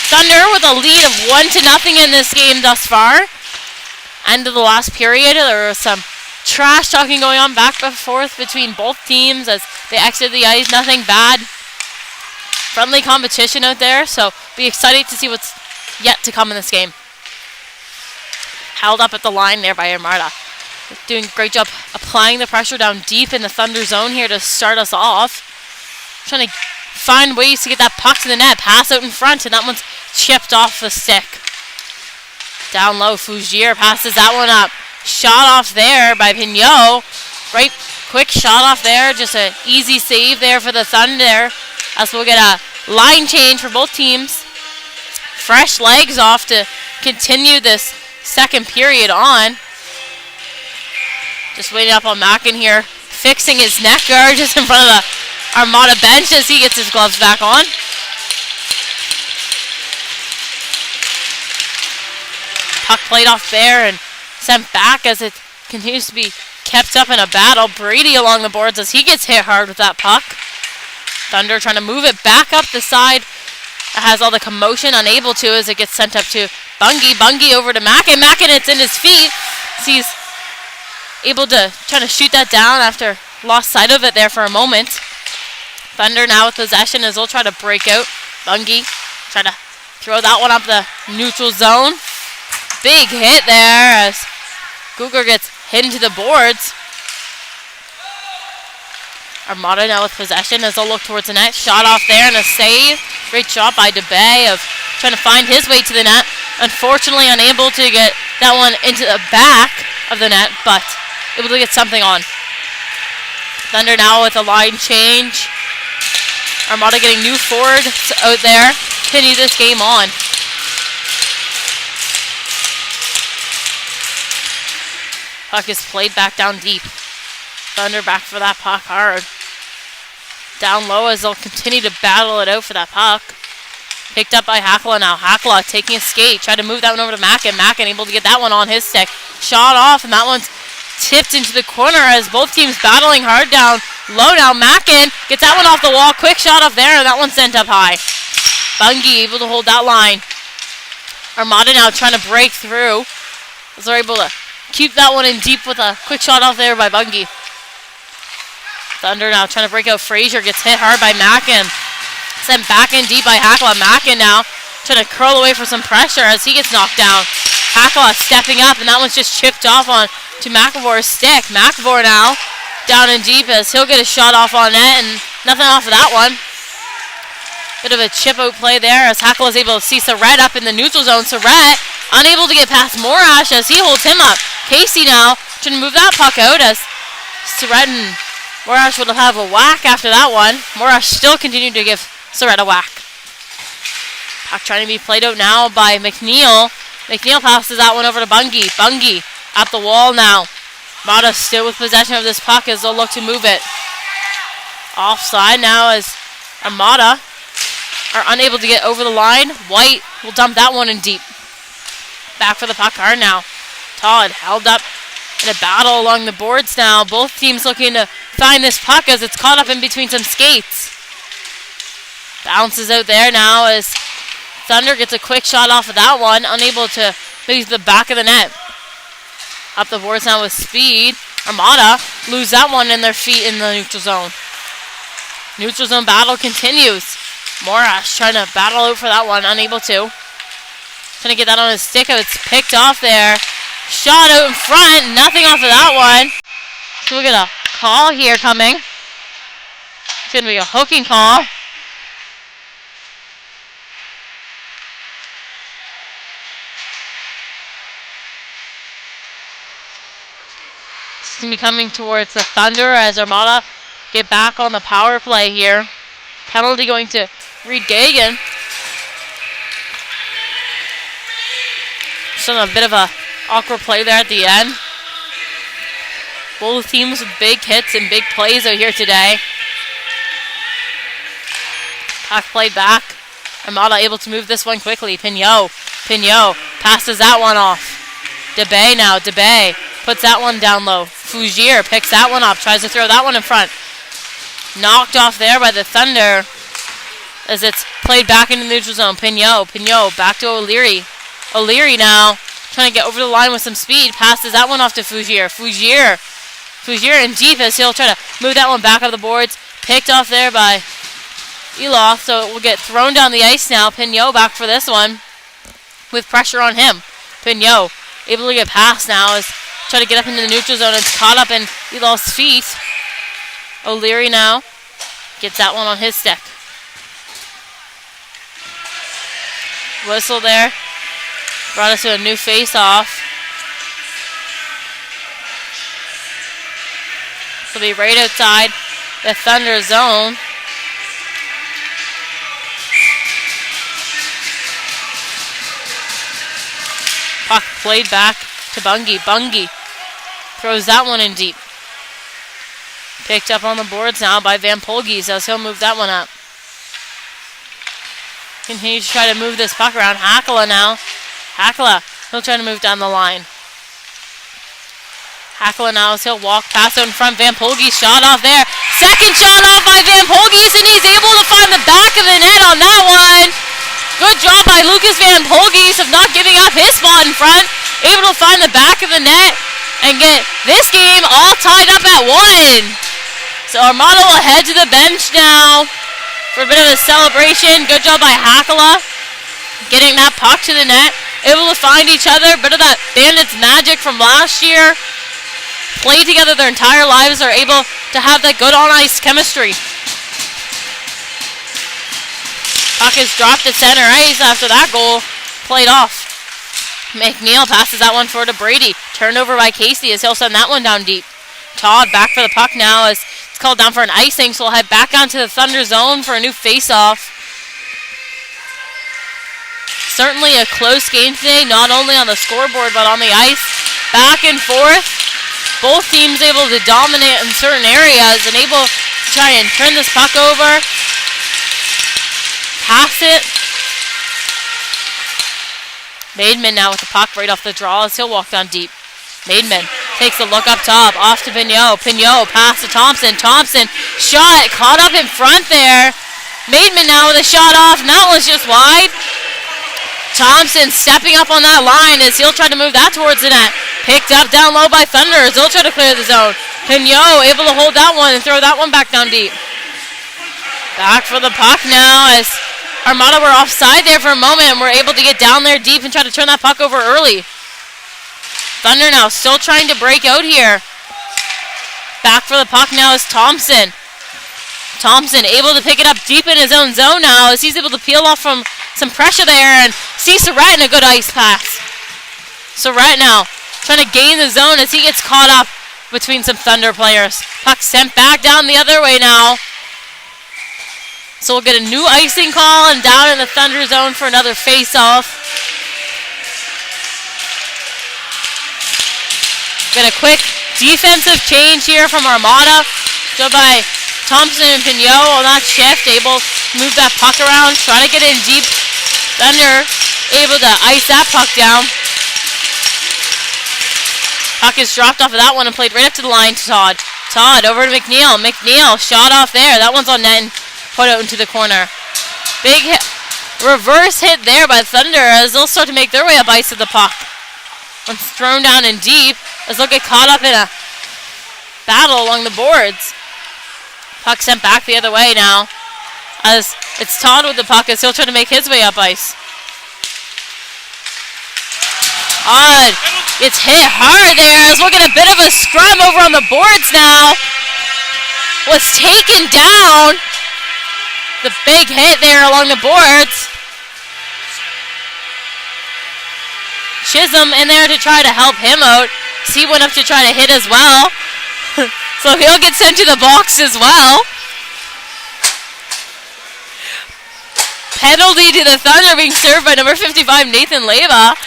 Thunder with a lead of 1-0 in this game thus far. End of the last period, there was some trash talking going on back and forth between both teams as they exited the ice. Nothing bad. Friendly competition out there, so be excited to see what's yet to come in this game. Held up at the line there by Armada. Doing a great job applying the pressure down deep in the Thunder zone here to start us off. Trying to find ways to get that puck to the net. Pass out in front, and that one's chipped off the stick. Down low, Fougier passes that one up. Shot off there by Pignot. Right, quick shot off there. Just an easy save there for the Thunder. As we'll get a line change for both teams. Fresh legs off to continue this second period on. Just waiting up on Mackin here, fixing his neck guard just in front of the Armada bench as he gets his gloves back on. Puck played off there and sent back as it continues to be kept up in a battle. Brady along the boards as he gets hit hard with that puck. Thunder trying to move it back up the side. It has all the commotion, unable to as it gets sent up to Bungie. Bungie over to Mackin. Mackin, it's in his feet. He's able to try to shoot that down after lost sight of it there for a moment. Thunder now with possession as they'll try to break out. Bungie try to throw that one up the neutral zone. Big hit there as Cougar gets hit into the boards. Armada now with possession as they'll look towards the net. Shot off there and a save. Great shot by DeBay of trying to find his way to the net. Unfortunately unable to get that one into the back of the net, but able to get something on. Thunder now with a line change. Armada getting new forwards out there. Continue this game on. Puck is played back down deep. Thunder back for that puck hard. Down low as they'll continue to battle it out for that puck. Picked up by Hakala now. Hakala taking a skate. Tried to move that one over to Mackin. Mackin able to get that one on his stick. Shot off, and that one's tipped into the corner as both teams battling hard down low now. Mackin gets that one off the wall. Quick shot off there, and that one's sent up high. Bungie able to hold that line. Armada now trying to break through. As they're able to keep that one in deep with a quick shot off there by Bungie. Thunder now trying to break out. Frazier gets hit hard by Mackin. Sent back in deep by Hakala. Mackin now trying to curl away for some pressure as he gets knocked down. Hakala stepping up, and that one's just chipped off on to McAvoy's stick. McAvoy now down in deep as he'll get a shot off on net, and nothing off of that one. Bit of a chip out play there as Hakala is able to see Surratt up in the neutral zone. Surratt unable to get past Morash as he holds him up. Casey now trying to move that puck out as Surratt and Morash would have a whack after that one. Morash still continued to give Surratt a whack. Puck trying to be played out now by McNeil. McNeil passes that one over to Bungie. Bungie at the wall now. Armada still with possession of this puck as they'll look to move it. Offside now as Armada are unable to get over the line. White will dump that one in deep. Back for the puck hard now. Todd held up in a battle along the boards now. Both teams looking to find this puck as it's caught up in between some skates. Bounces out there now as Thunder gets a quick shot off of that one. Unable to make the back of the net. Up the boards now with speed. Armada lose that one in their feet in the neutral zone. Neutral zone battle continues. Morash trying to battle out for that one. Unable to. Trying to get that on his stick. It's picked off there. Shot out in front. Nothing off of that one. So we'll get a call here coming. It's going to be a hooking call. It's going to be coming towards the Thunder as Armada get back on the power play here. Penalty going to Reed Gagan. Just a bit of a awkward play there at the end. Both teams with big hits and big plays out here today. Puck played back. Armada able to move this one quickly. Pignot passes that one off. DeBay now. DeBay Puts that one down low. Fougier picks that one up. Tries to throw that one in front. Knocked off there by the Thunder as it's played back into the neutral zone. Pignot back to O'Leary. O'Leary now trying to get over the line with some speed. Passes that one off to Fougier. Fougier in deep as he'll try to move that one back up the boards. Picked off there by Eloff, so it will get thrown down the ice now. Pignot back for this one with pressure on him. Pignot able to get past now as try to get up into the neutral zone. It's caught up in Eloff's feet. O'Leary now gets that one on his stick. Whistle there. Brought us to a new face-off. Will be right outside the Thunder zone. Puck played back to Bungie. Bungie throws that one in deep. Picked up on the boards now by Van Polges as he'll move that one up. Continues to try to move this puck around. Hackala now. Hackala, he'll try to move down the line. Hackala now as he'll walk past out in front. Van Polges shot off there. Second shot off by Van Polges, and he's able to find the back of the net on that one. Good job by Lucas Van Polges of not giving up his spot in front. Able to find the back of the net and get this game all tied up at 1. So Armada will head to the bench now for a bit of a celebration. Good job by Hackala getting that puck to the net. Able to find each other. Bit of that Bandits magic from last year. Play together their entire lives. Are able to have that good on-ice chemistry. Puck is dropped to center ice after that goal. Played off. McNeil passes that one forward to Brady. Turned over by Casey as he'll send that one down deep. Todd back for the puck now as it's called down for an icing, so we'll head back down to the Thunder zone for a new face-off. Certainly a close game today, not only on the scoreboard but on the ice. Back and forth. Both teams able to dominate in certain areas and able to try and turn this puck over. Pass it. Maidman now with the puck right off the draw as he'll walk down deep. Maidman takes a look up top, off to Pignot. Pignot pass to Thompson. Thompson shot, caught up in front there. Maidman now with a shot off, and that was just wide. Thompson stepping up on that line as he'll try to move that towards the net. Picked up down low by Thunder as he'll try to clear the zone. Pignot able to hold that one and throw that one back down deep. Back for the puck now as Armada were offside there for a moment and were able to get down there deep and try to turn that puck over early. Thunder now still trying to break out here. Back for the puck now is Thompson. Thompson able to pick it up deep in his own zone now as he's able to peel off from some pressure there and see Surratt in a good ice pass. Surratt now trying to gain the zone as he gets caught up between some Thunder players. Puck sent back down the other way now. So we'll get a new icing call and down in the Thunder zone for another face-off. Get a quick defensive change here from Armada. Go by Thompson and Pignot on that shift, able to move that puck around, try to get in deep. Thunder able to ice that puck down. Puck is dropped off of that one and played right up to the line to Todd. Todd over to McNeil. McNeil shot off there. That one's on net and put out into the corner. Big hit, reverse hit there by Thunder as they'll start to make their way up ice to the puck. Once thrown down in deep as they'll get caught up in a battle along the boards. Puck sent back the other way now as it's Todd with the puck as he'll try to make his way up ice. Odd gets hit hard there as we'll get a bit of a scrum over on the boards now. Was taken down. The big hit there along the boards. Chisholm in there to try to help him out. He went up to try to hit as well. So he'll get sent to the box as well. Penalty to the Thunder being served by number 55, Nathan Leyva.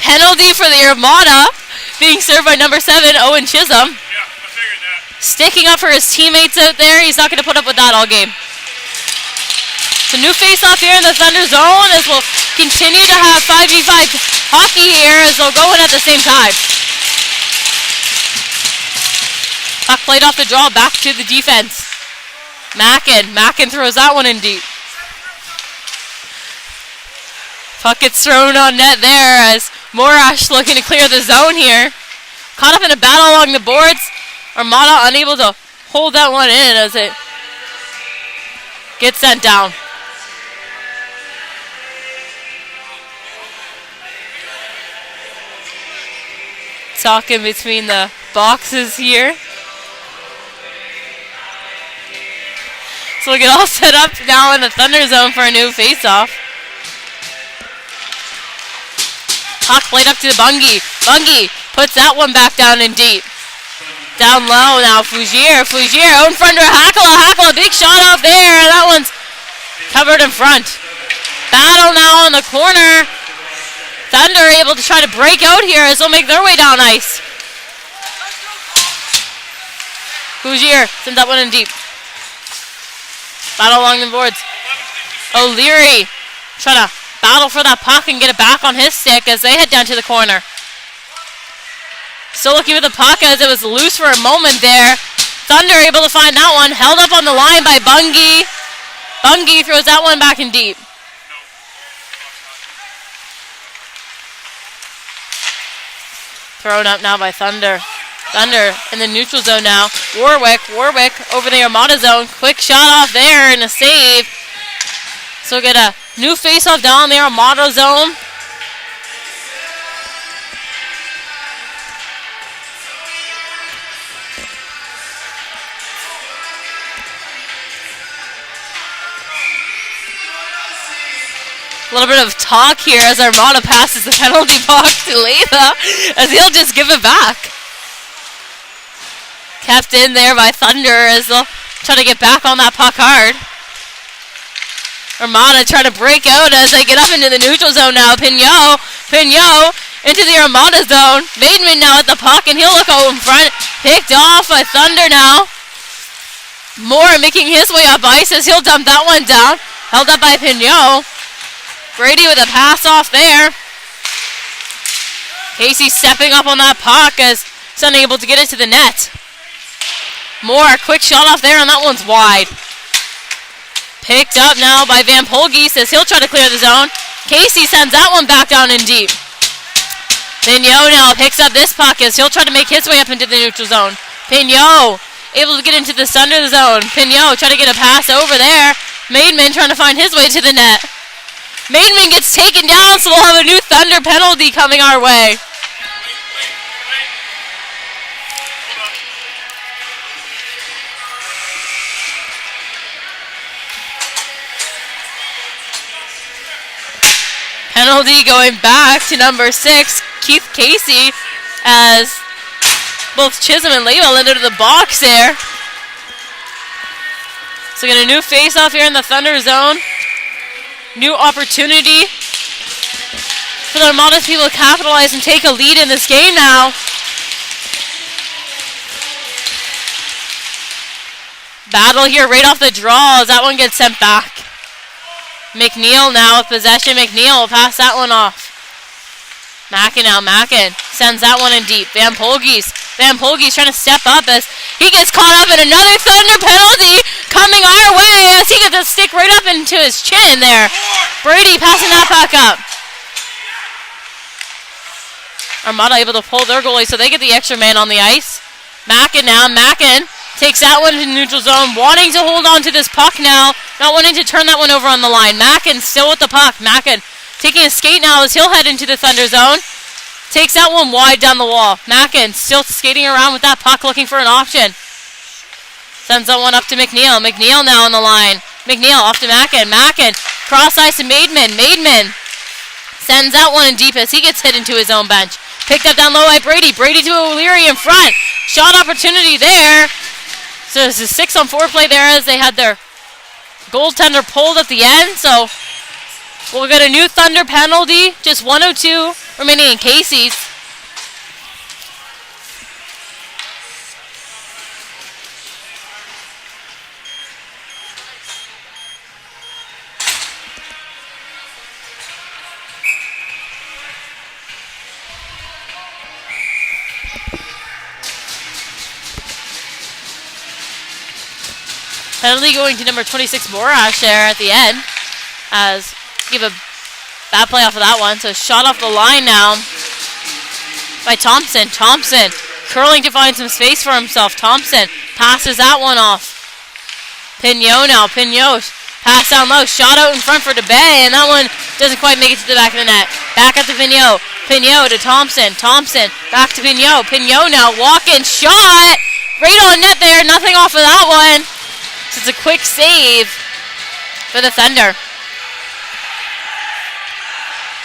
Penalty for the Armada being served by number 7, Owen Chisholm. Yeah, I figured that. Sticking up for his teammates out there. He's not going to put up with that all game. So new face-off here in the Thunder zone as we'll continue to have 5v5 hockey here as they'll go in at the same time. Puck played off the draw, back to the defense. Mackin throws that one in deep. Puck gets thrown on net there as Morash looking to clear the zone here. Caught up in a battle along the boards. Armada unable to hold that one in as it gets sent down. Talking between the boxes here. So we'll get all set up now in the Thunder zone for a new face-off. Puck played up to the Bungie. Bungie puts that one back down in deep. Down low now, Fougier out in front of Hackala, big shot off there, and that one's covered in front. Battle now in the corner. Thunder able to try to break out here as they'll make their way down ice. Fougier sends that one in deep. Battle along the boards. O'Leary trying to battle for that puck and get it back on his stick as they head down to the corner. Still looking for the puck as it was loose for a moment there. Thunder able to find that one. Held up on the line by Bungie. Bungie throws that one back in deep. Thrown up now by Thunder. Thunder in the neutral zone now. Warwick over the Armada zone. Quick shot off there and a save. So we'll get a new face-off down there, Armada zone. A little bit of talk here as Armada passes the penalty box to Latha as he'll just give it back. Kept in there by Thunder as they'll try to get back on that puck hard. Armada trying to break out as they get up into the neutral zone now. Pignot into the Armada zone. Maidman now at the puck and he'll look out in front. Picked off by Thunder now. Moore making his way up ice as he'll dump that one down. Held up by Pignot. Brady with a pass off there. Casey stepping up on that puck as he's unable to get it to the net. Moore, quick shot off there and that one's wide. Picked up now by Van Polgis as he'll try to clear the zone. Casey sends that one back down in deep. Pignot now picks up this puck as he'll try to make his way up into the neutral zone. Pignot able to get into the center of the zone. Pignot trying to get a pass over there. Maidman trying to find his way to the net. Maidman gets taken down, so we'll have a new Thunder penalty coming our way. Penalty going back to number 6, Keith Casey, as both Chisholm and Label into the box there. So we get a new face-off here in the Thunder zone. New opportunity for the Armada people to capitalize and take a lead in this game now. Battle here right off the draw as that one gets sent back. McNeil now with possession. McNeil will pass that one off. Mackin now. Mackin sends that one in deep. Van Polgis trying to step up as he gets caught up in another Thunder penalty coming our way as he gets a stick right up into his chin there. Brady passing that puck up. Armada able to pull their goalie so they get the extra man on the ice. Mackin now. Mackin takes that one to neutral zone, wanting to hold on to this puck now, not wanting to turn that one over on the line. Mackin still with the puck. Mackin taking a skate now as he'll head into the Thunder zone. Takes that one wide down the wall. Mackin still skating around with that puck looking for an option. Sends that one up to McNeil. McNeil now on the line. McNeil off to Mackin. Mackin cross ice to Maidman. Maidman sends that one in deep as he gets hit into his own bench. Picked up down low by Brady. Brady to O'Leary in front. Shot opportunity there. So there's a 6-on-4 play there as they had their goaltender pulled at the end. So we'll get a new Thunder penalty. Just 1:02 remaining in Casey's. Penalty going to number 26, Morash there at the end. As give a bad play off of that one. So shot off the line now by Thompson. Thompson curling to find some space for himself. Thompson passes that one off. Pignot now. Pignot pass down low. Shot out in front for DeBay. And that one doesn't quite make it to the back of the net. Back up to Pignot. Pignot to Thompson. Thompson back to Pignot. Pignot now walking. Shot. Right on net there. Nothing off of that one. So it's a quick save for the Thunder.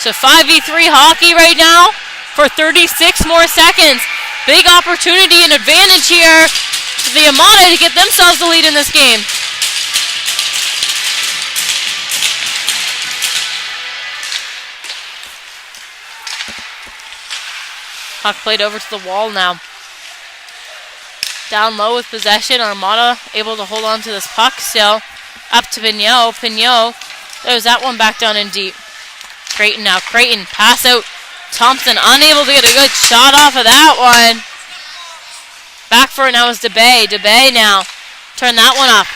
So 5v3 hockey right now for 36 more seconds. Big opportunity and advantage here for the Armada to get themselves the lead in this game. Puck played over to the wall now. Down low with possession. Armada able to hold on to this puck still. Up to Pignot. Pignot. There's that one back down in deep. Creighton now. Creighton. Pass out. Thompson unable to get a good shot off of that one. Back for it now is DeBay. DeBay now. Turn that one up.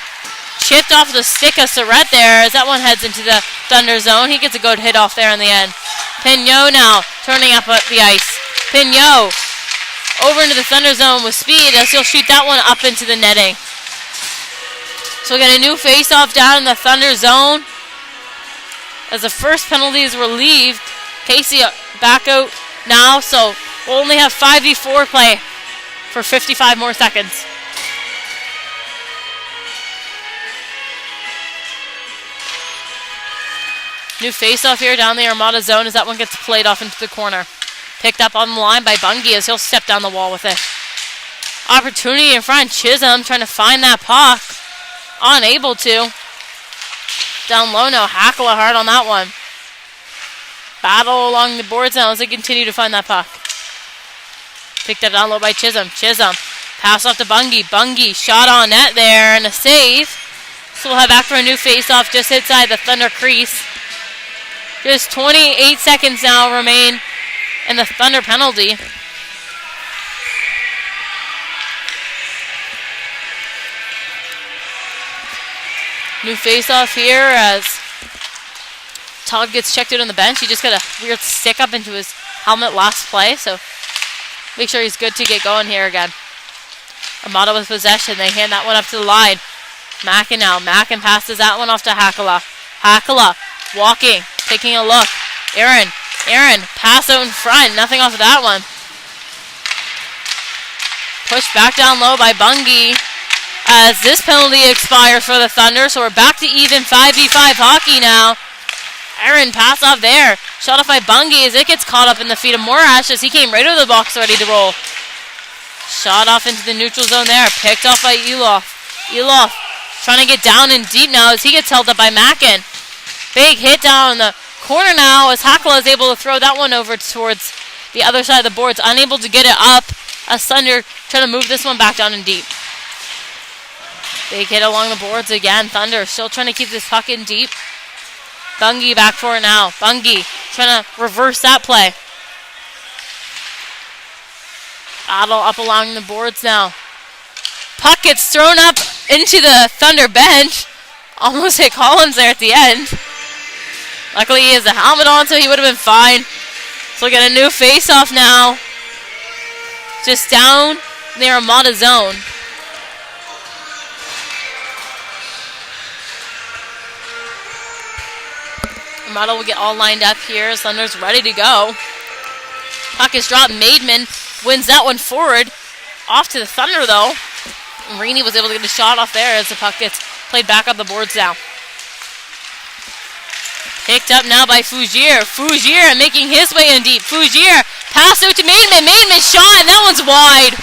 Chipped off the stick of Surratt there as that one heads into the Thunder zone. He gets a good hit off there in the end. Pignot now. Turning up the ice. Pignot. Over into the Thunder zone with speed as he'll shoot that one up into the netting. So we got a new face-off down in the Thunder zone. As the first penalty is relieved, Casey back out now, so we'll only have 5v4 play for 55 more seconds. New face-off here down the Armada zone as that one gets played off into the corner. Picked up on the line by Bungie as he'll step down the wall with it. Opportunity in front. Chisholm trying to find that puck. Unable to. Down low now. Hackala hard on that one. Battle along the boards now as they continue to find that puck. Picked up down low by Chisholm. Chisholm. Pass off to Bungie. Bungie shot on net there and a save. So we'll have back for a new face-off just inside the Thunder crease. Just 28 seconds now remain in the Thunder penalty. New face-off here as Todd gets checked out on the bench. He just got a weird stick up into his helmet last play, so make sure he's good to get going here again. Armada with possession. They hand that one up to the line. Mackin now. Mackin passes that one off to Hackala. Hackala walking, taking a look. Aaron, pass out in front. Nothing off of that one. Pushed back down low by Bungie as this penalty expires for the Thunder. So we're back to even 5v5 hockey now. Aaron pass off there. Shot off by Bungie as it gets caught up in the feet of Morash as he came right out of the box ready to roll. Shot off into the neutral zone there. Picked off by Elof. Elof trying to get down in deep now as he gets held up by Mackin. Big hit down in the corner now as Hackala is able to throw that one over towards the other side of the boards. Unable to get it up as Thunder trying to move this one back down in deep. Big hit along the boards again. Thunder still trying to keep this puck in deep. Bungie back for it now. Bungie trying to reverse that play. Battle up along the boards now. Puck gets thrown up into the Thunder bench. Almost hit Collins there at the end. Luckily he has a helmet on, so he would have been fine. So we get a new face-off now. Just down in the Armada zone. Armada will get all lined up here. Thunder's ready to go. Puck is dropped. Maidman wins that one forward. Off to the Thunder, though. Marini was able to get a shot off there as the puck gets played back up the boards now. Picked up now by Fougere. Fougere making his way in deep. Fougere pass out to Maidman. Maidman shot, and that one's wide.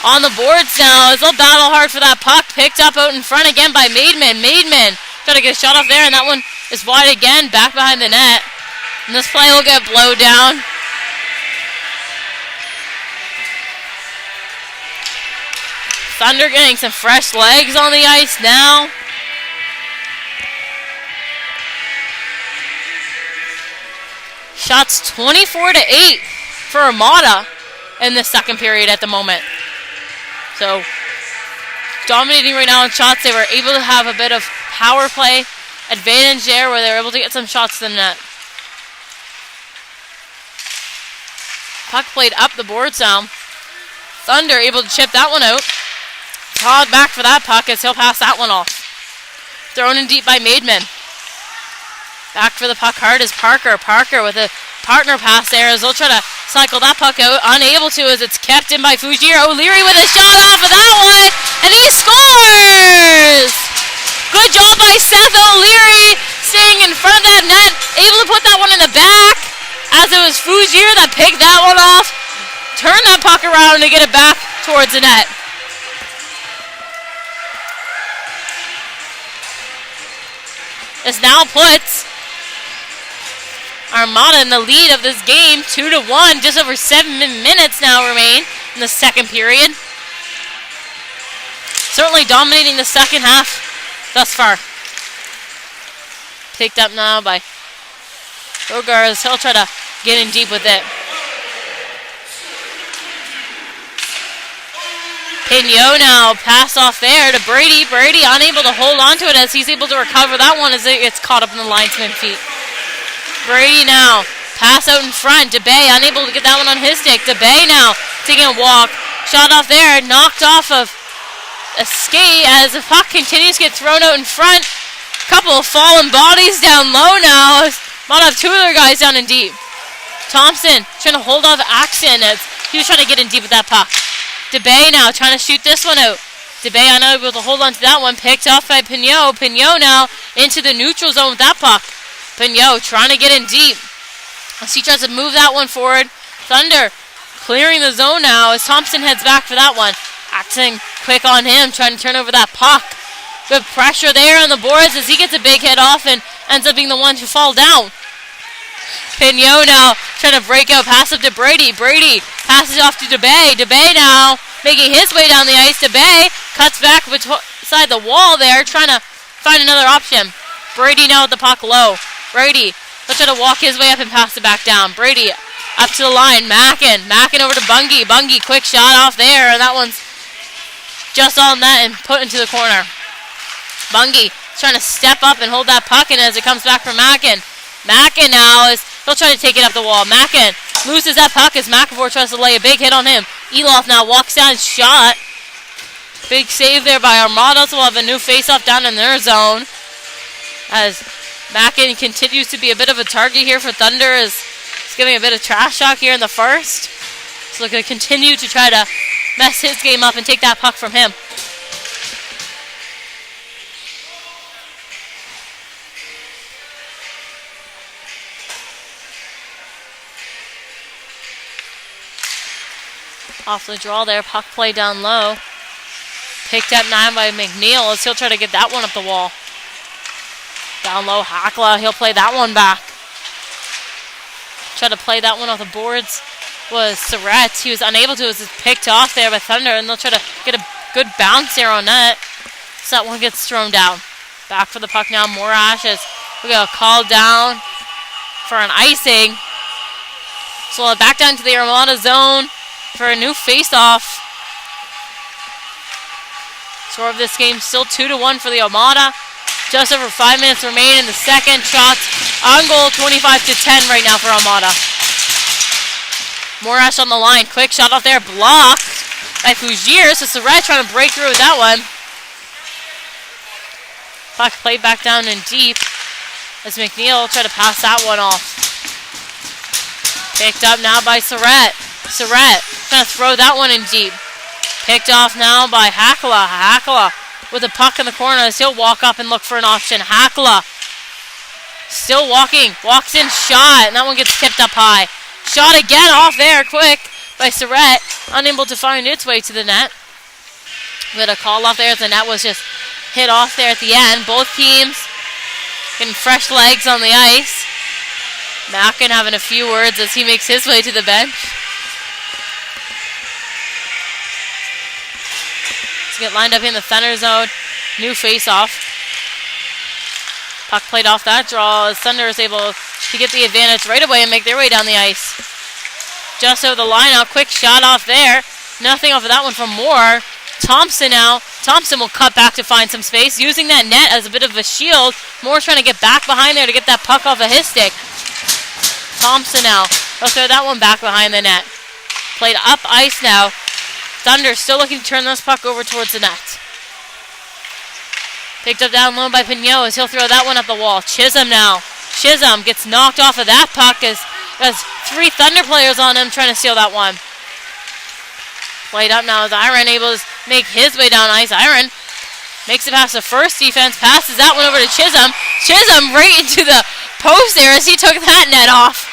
On the boards now, they'll battle hard for that puck. Picked up out in front again by Maidman. Maidman trying to get a shot off there, and that one is wide again, back behind the net. And this play will get blowed down. Thunder getting some fresh legs on the ice now. Shots 24-8 for Armada in the second period at the moment. So dominating right now in shots. They were able to have a bit of power play advantage there where they were able to get some shots to the net. Puck played up the boards now. Thunder able to chip that one out. Todd back for that puck as he'll pass that one off. Thrown in deep by Maidman. Back for the puck hard is Parker. Parker with a partner pass there as they'll try to cycle that puck out. Unable to as it's kept in by Fujiro. O'Leary with a shot off of that one. And he scores! Good job by Seth O'Leary staying in front of that net. Able to put that one in the back as it was Fujiro that picked that one off. Turn that puck around to get it back towards the net. This now puts Armada in the lead of this game, 2-1. Just over 7 minutes now remain in the second period. Certainly dominating the second half thus far. Picked up now by Rogars. He'll try to get in deep with it. Pignot now pass off there to Brady. Brady unable to hold on to it as he's able to recover that one as it gets caught up in the linesman feet. Brady now pass out in front. DeBay unable to get that one on his stick. DeBay now taking a walk. Shot off there. Knocked off of a skate as the puck continues to get thrown out in front. Couple of fallen bodies down low now. Might have two other guys down in deep. Thompson trying to hold off Axon as he was trying to get in deep with that puck. DeBay now trying to shoot this one out. DeBay unable to hold on to that one. Picked off by Pignot. Pignot now into the neutral zone with that puck. Pignot trying to get in deep as he tries to move that one forward. Thunder clearing the zone now as Thompson heads back for that one. Axon quick on him, trying to turn over that puck. Good pressure there on the boards as he gets a big hit off and ends up being the one to fall down. Pignot now trying to break out, pass up to Brady. Brady passes off to DeBay. DeBay now making his way down the ice. DeBay cuts back beside the wall there, trying to find another option. Brady now with the puck low. Brady, let's try to walk his way up and pass it back down. Brady up to the line. Mackin over to Bungie. Bungie, quick shot off there, and that one's just on net and put into the corner. Bungie trying to step up and hold that puck in as it comes back from Mackin. Mackin now is, he'll try to take it up the wall. Mackin loses that puck as McAvoy tries to lay a big hit on him. Elof now walks down, shot. Big save there by Armada, so we'll have a new face-off down in their zone. As Mackin continues to be a bit of a target here for Thunder, as he's giving a bit of trash talk here in the first. So they're going to continue to try to mess his game up and take that puck from him. Off the draw there, puck play down low. Picked up 9 by McNeil as he'll try to get that one up the wall. Down low, Hakla, he'll play that one back. Try to play that one off the boards was Surratt. He was unable to as it's picked off there by Thunder, and they'll try to get a good bounce there on net. So that one gets thrown down. Back for the puck now, Morash as we got a call down for an icing. So back down to the Armada zone for a new face-off. Score of this game still 2-1 for the Armada. Just over 5 minutes remain in the second. Shots on goal, 25-10 right now for Armada. Morash on the line. Quick shot off there. Blocked by Fugier. So Surratt trying to break through with that one. Puck played back down in deep as McNeil tried to pass that one off. Picked up now by Surratt. Surratt trying to throw that one in deep. Picked off now by Hakala. Hakala with a puck in the corner as he'll walk up and look for an option. Hakala still walking. Walks in, shot, and that one gets tipped up high. Shot again off there, quick, by Surratt. Unable to find its way to the net. We had a call off there as the net was just hit off there at the end. Both teams getting fresh legs on the ice. Mackin having a few words as he makes his way to the bench. Let's get lined up in the Thunder zone. New face-off. Puck played off that draw as Thunder is able to get the advantage right away and make their way down the ice. Just over the line now. Quick shot off there. Nothing off of that one from Moore. Thompson now Thompson will cut back to find some space, using that net as a bit of a shield. Moore trying to get back behind there to get that puck off of his stick. Thompson now. He'll throw that one back behind the net. Played up ice now. Thunder still looking to turn this puck over towards the net. Picked up down low by Pignot as he'll throw that one up the wall. Chisholm now. Chisholm gets knocked off of that puck as there's 3 Thunder players on him trying to steal that one. Played up now as Iron able to make his way down ice. Iron makes it past the first defense, passes that one over to Chisholm. Chisholm right into the post there as he took that net off.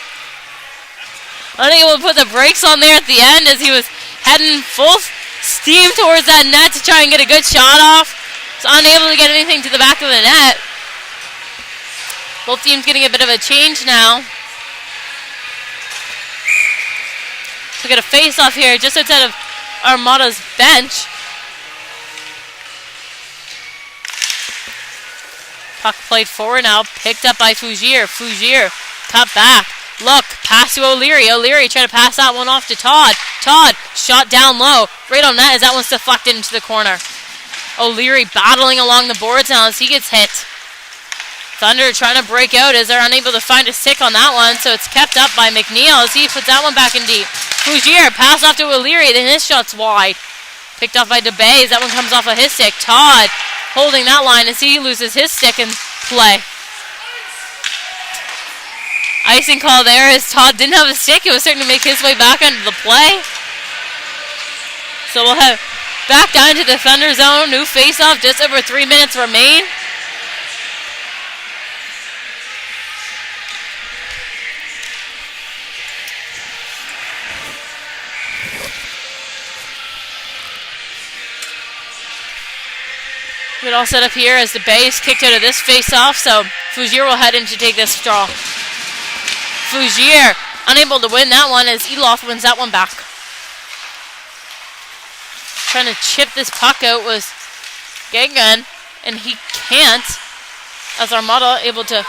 Unable to put the brakes on there at the end as he was heading full steam towards that net to try and get a good shot off. Was unable to get anything to the back of the net. Both teams getting a bit of a change now. So get a face-off here just outside of Armada's bench. Puck played forward now, picked up by Fougier. Fougier cut back. Look, pass to O'Leary. O'Leary trying to pass that one off to Todd. Todd shot down low. Right on net as that one's deflected into the corner. O'Leary battling along the boards now as he gets hit. Thunder trying to break out as they're unable to find a stick on that one, so it's kept up by McNeil as he puts that one back in deep. Fougier pass off to O'Leary, then his shot's wide. Picked off by DeBay as that one comes off of his stick. Todd holding that line as he loses his stick in play. Icing call there as Todd didn't have a stick. He was starting to make his way back into the play. So we'll have back down to the Thunder zone. New face-off, just over 3 minutes remain. We get all set up here as the base kicked out of this face-off, so Fougier will head in to take this draw. Fougier unable to win that one as Elof wins that one back. Trying to chip this puck out was Gagan, and he can't, as Armada able to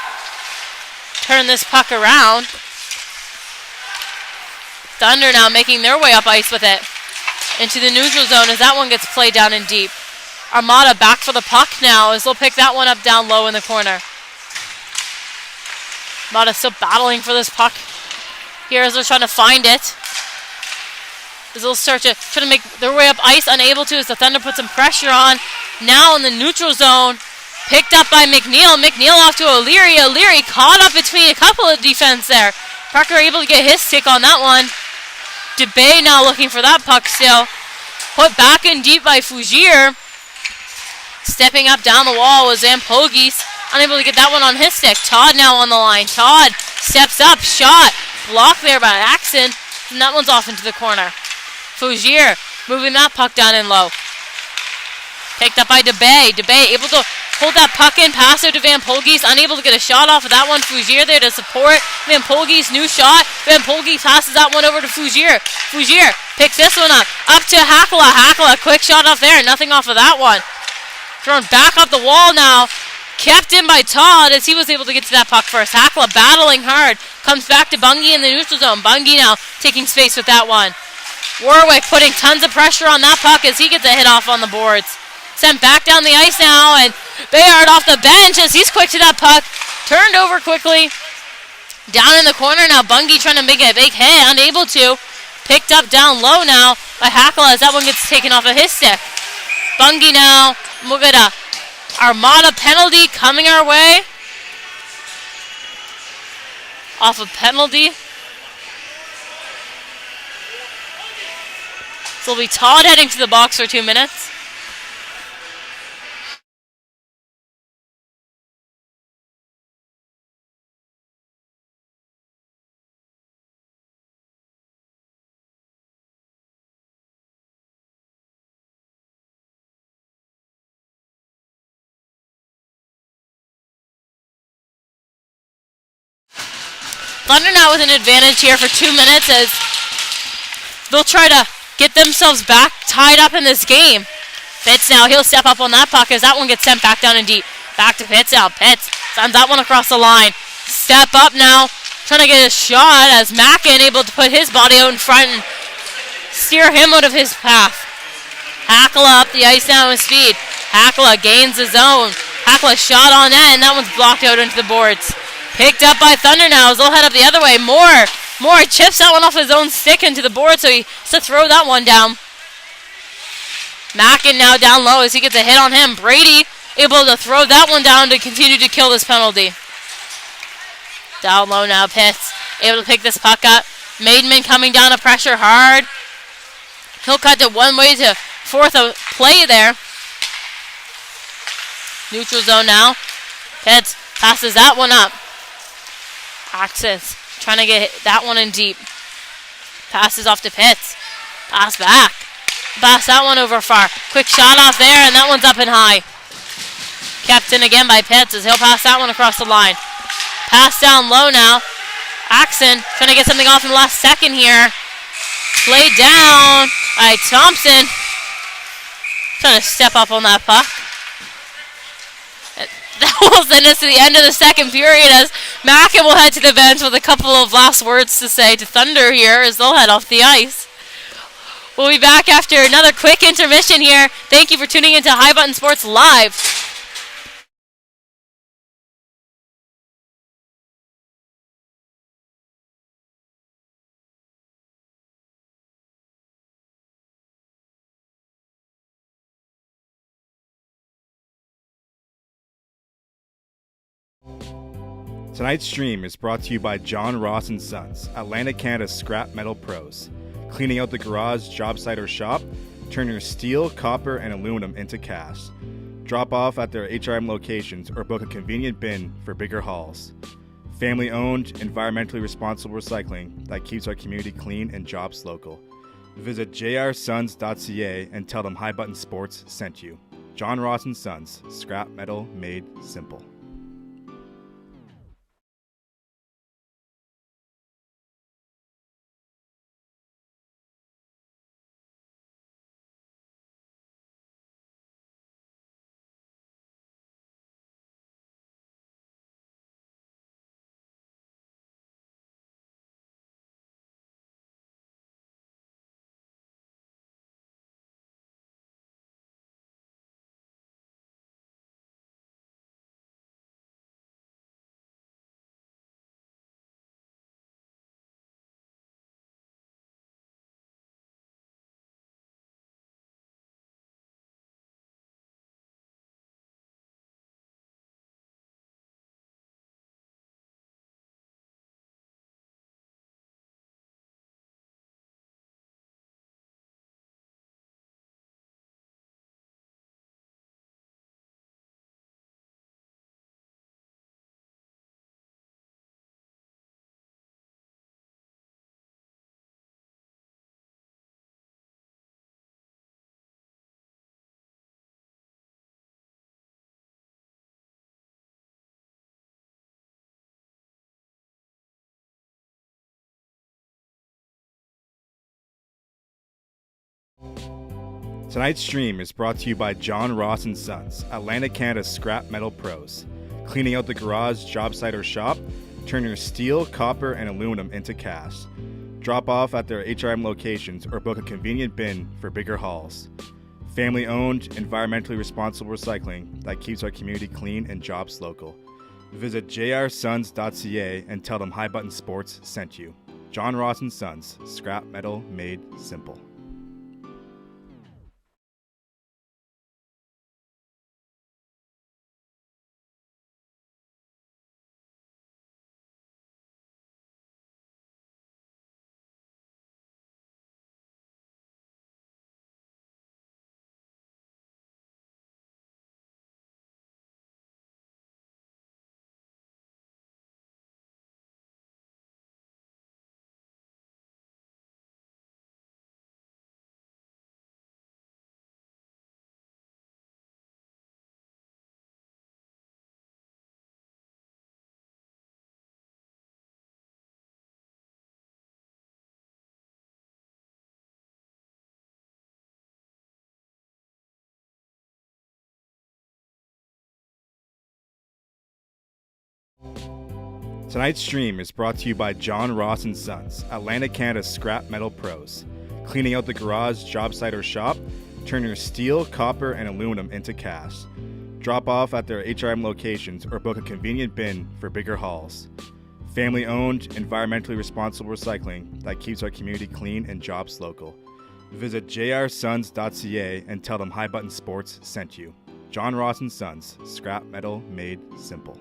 turn this puck around. Thunder now making their way up ice with it into the neutral zone as that one gets played down in deep. Armada back for the puck now as they'll pick that one up down low in the corner. Armada still battling for this puck here as they're trying to find it. As they'll start to try to make their way up ice, unable to as the Thunder put some pressure on. Now in the neutral zone, picked up by McNeil. McNeil off to O'Leary. O'Leary caught up between a couple of defense there. Parker able to get his stick on that one. DeBay now looking for that puck still. Put back in deep by Fougier. Stepping up down the wall was Zampogis. Unable to get that one on his stick. Todd now on the line. Todd steps up. Shot. Blocked there by accident. And that one's off into the corner. Fougier moving that puck down in low. Picked up by DeBay. DeBay able to hold that puck in. Pass out to Vampolgis. Unable to get a shot off of that one. Fougier there to support. Vampolgis new shot. Vampolgis passes that one over to Fougier. Fougier picks this one up. Up to Hakala. Hakala quick shot off there. Nothing off of that one. Thrown back up the wall now. Kept in by Todd as he was able to get to that puck first. Hakala battling hard. Comes back to Bungie in the neutral zone. Bungie now taking space with that one. Warwick putting tons of pressure on that puck as he gets a hit off on the boards. Sent back down the ice now, and Bayard off the bench as he's quick to that puck. Turned over quickly. Down in the corner now. Bungie trying to make a big hit. Unable to. Picked up down low now by Hakala as that one gets taken off of his stick. Bungie now. We'll get a Armada penalty coming our way. Off a penalty. So it'll be Todd heading to the box for 2 minutes. Thunder now with an advantage here for 2 minutes as they'll try to get themselves back tied up in this game. Pitts now, he'll step up on that puck as that one gets sent back down in deep. Back to Pitts now. Pitts sends that one across the line. Step up now, trying to get a shot as Mackin able to put his body out in front and steer him out of his path. Hakala up the ice now with speed. Hakala gains the zone. Hakala shot on net, and that one's blocked out into the boards. Picked up by Thunder now as they'll head up the other way. Moore chips that one off his own stick into the board, so he has to throw that one down. Mackin now down low as he gets a hit on him. Brady able to throw that one down to continue to kill this penalty. Down low now, Pitts able to pick this puck up. Maidman coming down to pressure hard. He'll cut it one way to fourth a play there. Neutral zone now. Pitts passes that one up. Axis trying to get that one in deep. Passes off to Pitts. Pass back. Pass that one over far. Quick shot off there, and that one's up and high. Kept in again by Pitts as he'll pass that one across the line. Pass down low now. Axon trying to get something off in the last second here. Played down by Thompson. Trying to step up on that puck. That will send us to the end of the second period as Mackin will head to the bench with a couple of last words to say to Thunder here as they'll head off the ice. We'll be back after another quick intermission here. Thank you for tuning into High Button Sports Live. Tonight's stream is brought to you by John Ross & Sons, Atlantic Canada's scrap metal pros. Cleaning out the garage, job site, or shop, turn your steel, copper, and aluminum into cash. Drop off at their HRM locations or book a convenient bin for bigger hauls. Family-owned, environmentally responsible recycling that keeps our community clean and jobs local. Visit jrsons.ca and tell them High Button Sports sent you. John Ross & Sons, scrap metal made simple. Tonight's stream is brought to you by John Ross & Sons, Atlantic Canada's scrap metal pros. Cleaning out the garage, job site, or shop, turn your steel, copper, and aluminum into cash. Drop off at their HRM locations or book a convenient bin for bigger hauls. Family-owned, environmentally responsible recycling that keeps our community clean and jobs local. Visit jrsons.ca and tell them High Button Sports sent you. John Ross & Sons, scrap metal made simple. Tonight's stream is brought to you by John Ross & Sons, Atlantic Canada's scrap metal pros. Cleaning out the garage, job site, or shop, turn your steel, copper, and aluminum into cash. Drop off at their HRM locations or book a convenient bin for bigger hauls. Family-owned, environmentally responsible recycling that keeps our community clean and jobs local. Visit jrsons.ca and tell them High Button Sports sent you. John Ross & Sons, scrap metal made simple.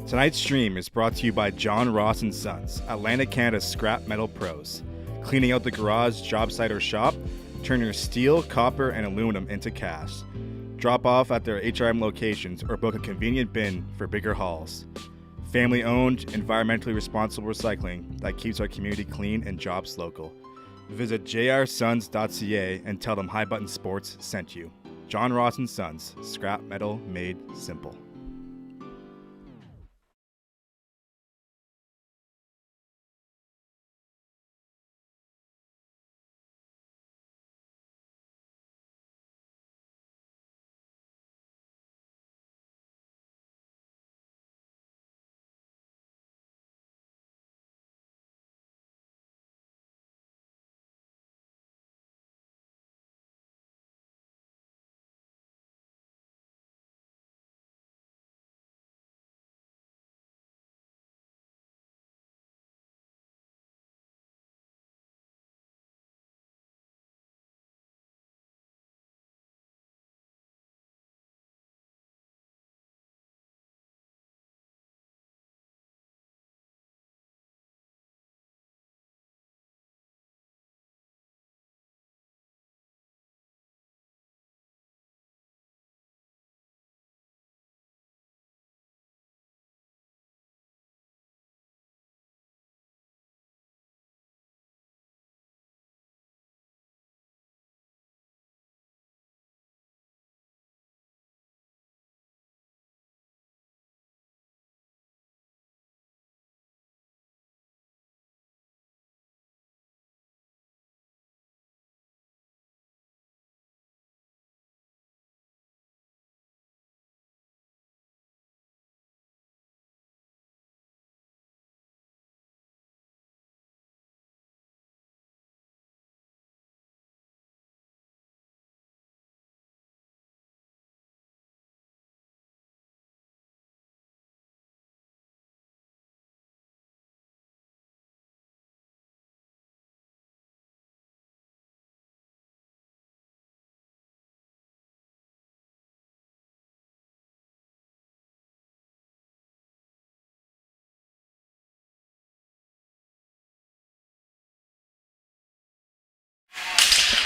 Tonight's stream is brought to you by John Ross & Sons, Atlantic Canada's scrap metal pros. Cleaning out the garage, job site, or shop, turn your steel, copper, and aluminum into cast. Drop off at their HRM locations or book a convenient bin for bigger hauls. Family-owned, environmentally responsible recycling that keeps our community clean and jobs local. Visit jrsons.ca and tell them High Button Sports sent you. John Ross & Sons, scrap metal made simple.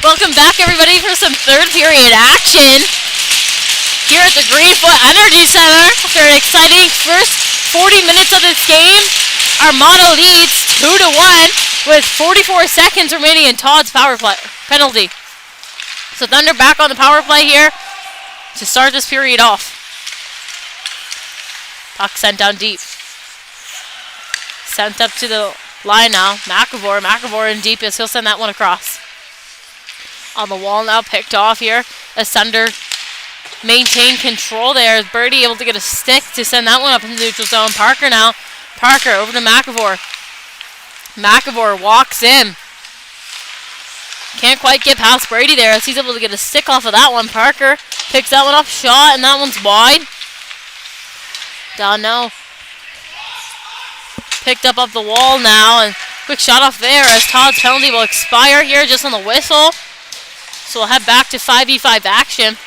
Welcome back, everybody, for some third period action here at the Greenfoot Energy Center. After an exciting first 40 minutes of this game, Armada leads 2-1 with 44 seconds remaining in Todd's power play penalty. So Thunder back on the power play here to start this period off. Puck sent down deep. Sent up to the line now. McAvoy in deep as he'll send that one across. On the wall now, picked off here as Thunder maintain control there. As Birdie able to get a stick to send that one up in the neutral zone. Parker now. Parker over to McAvoy. McAvoy walks in. Can't quite get past Brady there as he's able to get a stick off of that one. Parker picks that one up, shot, and that one's wide. Down now. Picked up the wall now, and quick shot off there as Todd's penalty will expire here just on the whistle. So we'll head back to 5v5 action.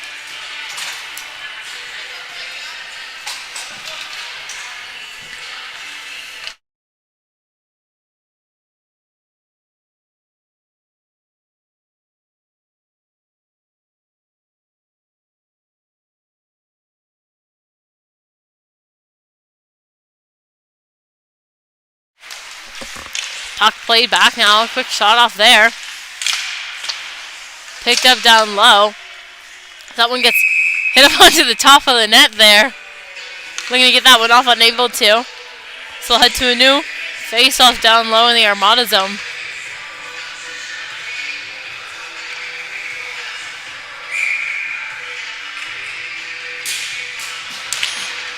Puck played back now. Quick shot off there. Picked up down low. That one gets hit up onto the top of the net there. Looking to get that one off, unable to. So we'll head to a new face-off down low in the Armada zone.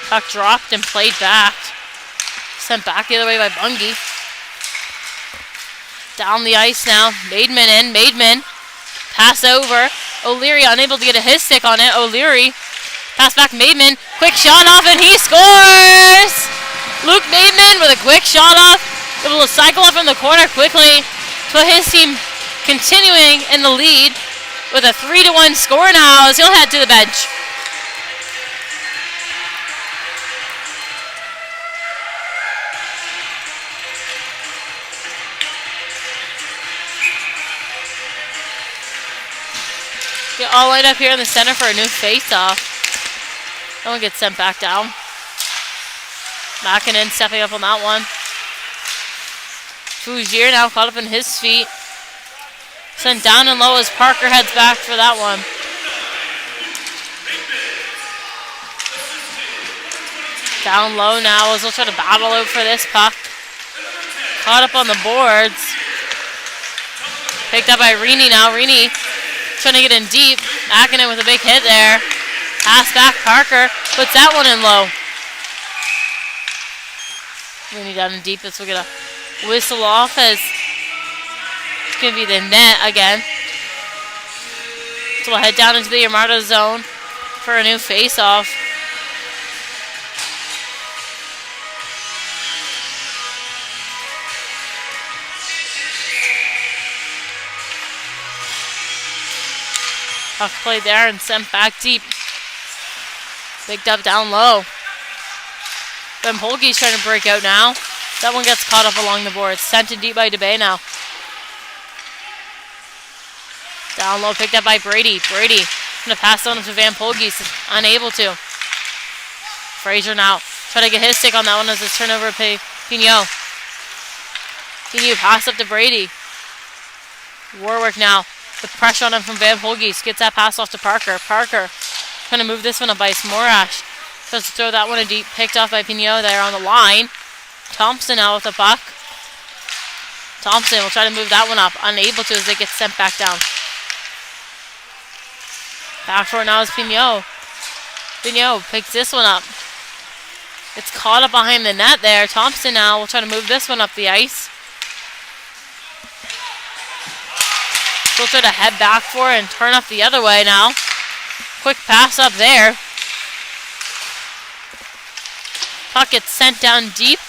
Puck dropped and played back. Sent back the other way by Bungie. Down the ice now. Maidman in. Maidman. Pass over. O'Leary unable to get a his stick on it. O'Leary. Pass back Maidman. Quick shot off and he scores! Luke Maidman with a quick shot off. Able to cycle up from the corner quickly. Put his team continuing in the lead with a 3-1 score now as he'll head to the bench. Get all lined up here in the center for a new face-off. That one gets sent back down. Makinen stepping up on that one. Fougier now caught up in his feet. Sent down and low as Parker heads back for that one. Down low now as we'll try to battle out for this puck. Caught up on the boards. Picked up by Rini now. Rini trying to get in deep. Makinen with a big hit there. Pass back. Parker puts that one in low. Rini down in deep. This will get a whistle off as it's going to be the net again. So we'll head down into the Armada zone for a new face-off. Puck played there and sent back deep. Picked up down low. Ben Polke's trying to break out now. That one gets caught up along the boards. Sent in deep by DeBay now. Down low, picked up by Brady. Brady going to pass on to Van Polke. Unable to. Fraser now. Try to get his stick on that one as it's turnover to Pignot. Pignot pass up to Brady. Warwick now. The pressure on him from Van Polke. Gets that pass off to Parker. Parker trying to move this one up by Smorash. Tries to throw that one in deep. Picked off by Pignot there on the line. Thompson now with the puck. Thompson will try to move that one up. Unable to as they get sent back down. Back for it now is Pignot. Pignot picks this one up. It's caught up behind the net there. Thompson now will try to move this one up the ice. We'll try to head back for it and turn up the other way now. Quick pass up there. Puck gets sent down deep.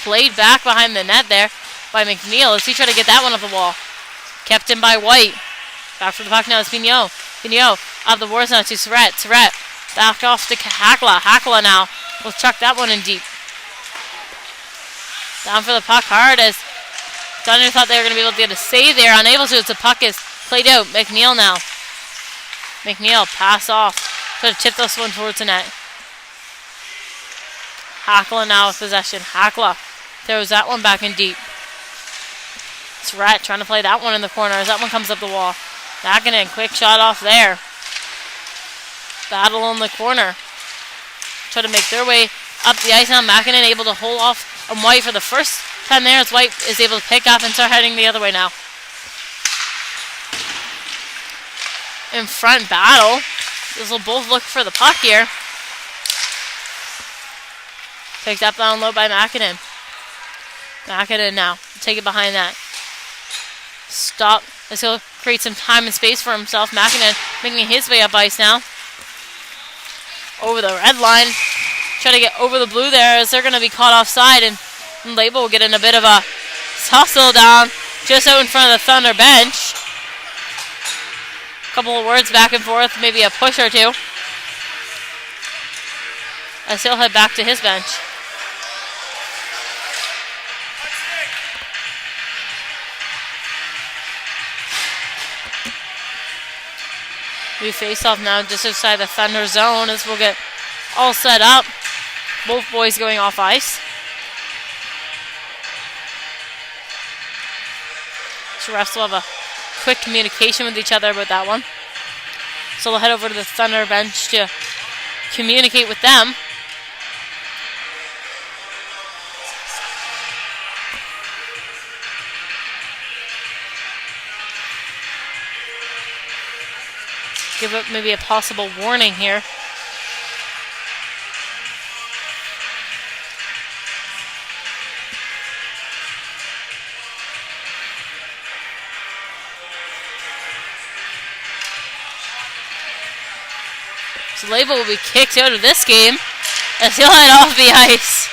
Played back behind the net there by McNeil as he tried to get that one off the wall. Kept in by White. Back for the puck now is Pignot. Pignot off the boards now to Surratt. Surratt back off to Hakla. Hakla now will chuck that one in deep. Down for the puck hard as Thunder thought they were going to be able to get a save there. Unable to as the puck is played out. McNeil now. McNeil pass off. Try to tip this one towards the net. Hakla now with possession. Hakla throws that one back in deep. Surratt trying to play that one in the corner as that one comes up the wall. Makinen, quick shot off there. Battle in the corner. Try to make their way up the ice now. Makinen able to hold off on White for the first time there as White is able to pick up and start heading the other way now. In front battle. This will both look for the puck here. Picked up down low by Makinen. Makinen now. Take it behind that. Stop as he'll create some time and space for himself. Makinen making his way up ice now. Over the red line. Try to get over the blue there as they're going to be caught offside and Label will get in a bit of a tussle down just out in front of the Thunder bench. A couple of words back and forth, maybe a push or two. As he'll head back to his bench. We face off now just outside the Thunder zone as we'll get all set up. Both boys going off ice. So refs will have a quick communication with each other about that one. So we'll head over to the Thunder bench to communicate with them. Give it maybe a possible warning here. So Label will be kicked out of this game as he'll head off the ice.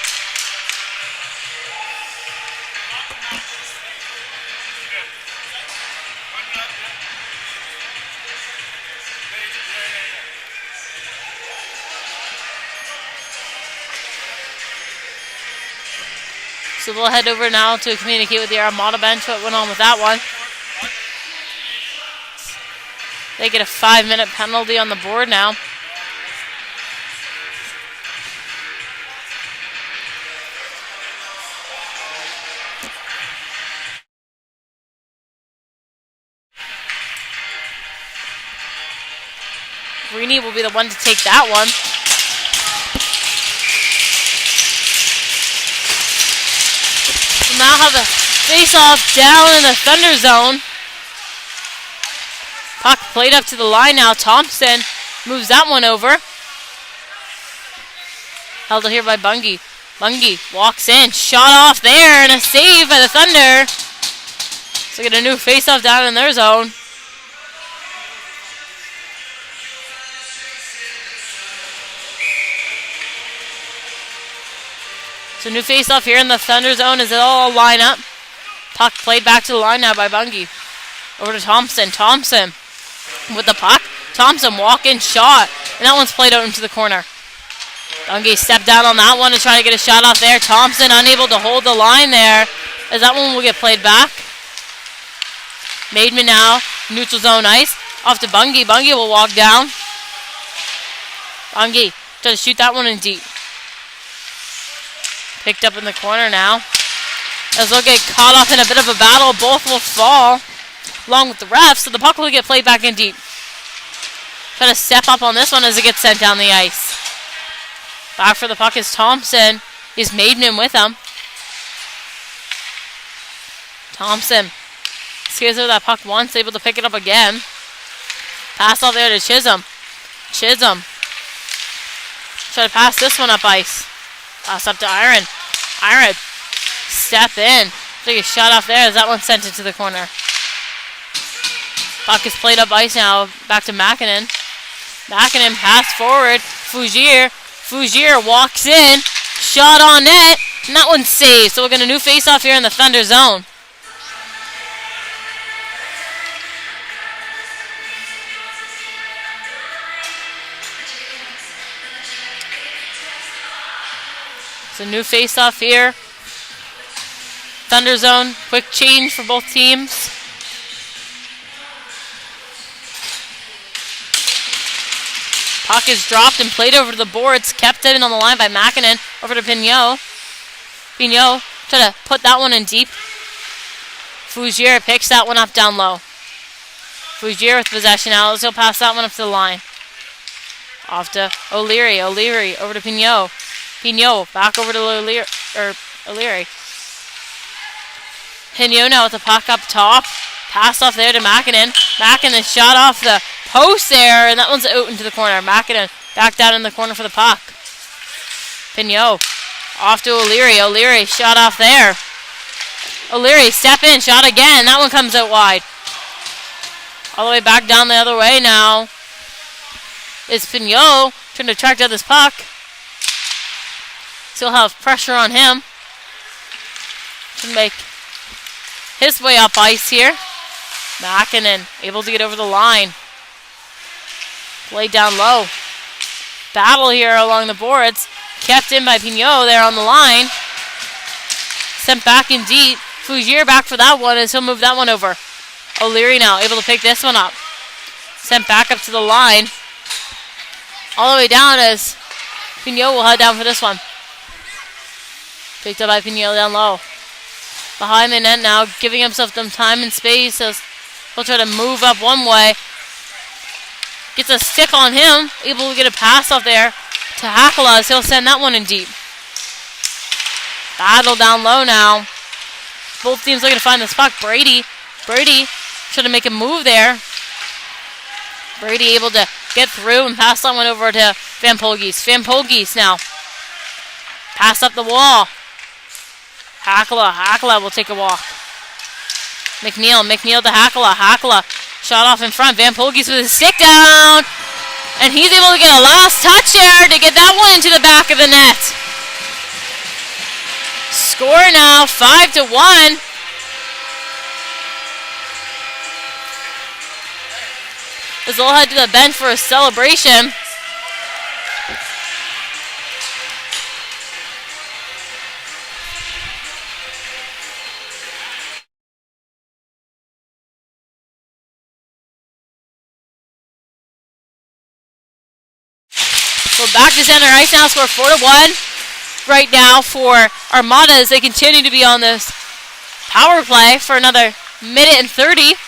So we'll head over now to communicate with the Armada bench what went on with that one. They get a 5-minute penalty on the board now. Greeny will be the one to take that one. We'll now have a face-off down in the Thunder zone. Puck played up to the line now. Thompson moves that one over. Held here by Bungie. Bungie walks in. Shot off there and a save by the Thunder. So get a new face-off down in their zone. So new face-off here in the Thunder zone as it all line up. Puck played back to the line now by Bungie. Over to Thompson. Thompson with the puck. Thompson walk-in shot. And that one's played out into the corner. Bungie stepped down on that one to try to get a shot off there. Thompson unable to hold the line there as that one will get played back. Maidman now, neutral zone ice. Off to Bungie. Bungie will walk down. Bungie try to shoot that one in deep. Picked up in the corner now. As they'll get caught up in a bit of a battle, both will fall along with the refs, so the puck will get played back in deep. Try to step up on this one as it gets sent down the ice. Back for the puck is Thompson. Is Maidman with him. Thompson skates over that puck once, able to pick it up again. Pass off there to Chisholm. Chisholm. Try to pass this one up ice. Pass up to Iron. Iron. Step in. Take a shot off there as that one sent it to the corner. Puck is played up ice now. Back to Makinen. Makinen pass forward. Fougier. Fougier walks in. Shot on net. And that one's saved. So we're going to new face off here in the Thunder zone. So new face-off here. Thunder zone. Quick change for both teams. Puck is dropped and played over to the boards. Kept in on the line by Makinen. Over to Pignot. Pignot try to put that one in deep. Fougier picks that one up down low. Fougier with possession now. He'll pass that one up to the line. Off to O'Leary. O'Leary over to Pignot. Pignot back over to O'Leary. Pignot now with the puck up top. Pass off there to Makinen. Makinen shot off the post there, and that one's out into the corner. Makinen back down in the corner for the puck. Pignot off to O'Leary. O'Leary shot off there. O'Leary step in, shot again. That one comes out wide. All the way back down the other way now is Pignot trying to track down this puck. Still have pressure on him to make his way up ice here. Makinen able to get over the line. Played down low. Battle here along the boards. Kept in by Pignot there on the line. Sent back in deep. Fougier back for that one as he'll move that one over. O'Leary now able to pick this one up. Sent back up to the line. All the way down as Pignot will head down for this one. Picked up by Pignot down low. Behind the net now, giving himself some time and space as he'll try to move up one way. Gets a stick on him, able to get a pass off there to Hakala as he'll send that one in deep. Battle down low now. Both teams looking to find this puck. Brady trying to make a move there. Brady able to get through and pass that one over to Van Polgies. Van Polgies now. Pass up the wall. Hakala will take a walk. McNeil to Hakala shot off in front. Van Polgies with his stick down. And he's able to get a last touch there to get that one into the back of the net. Score now, 5-1. As they'll head to the bench for a celebration. We're back to center ice now. Score 4-1 right now for Armada as they continue to be on this power play for another minute and 30.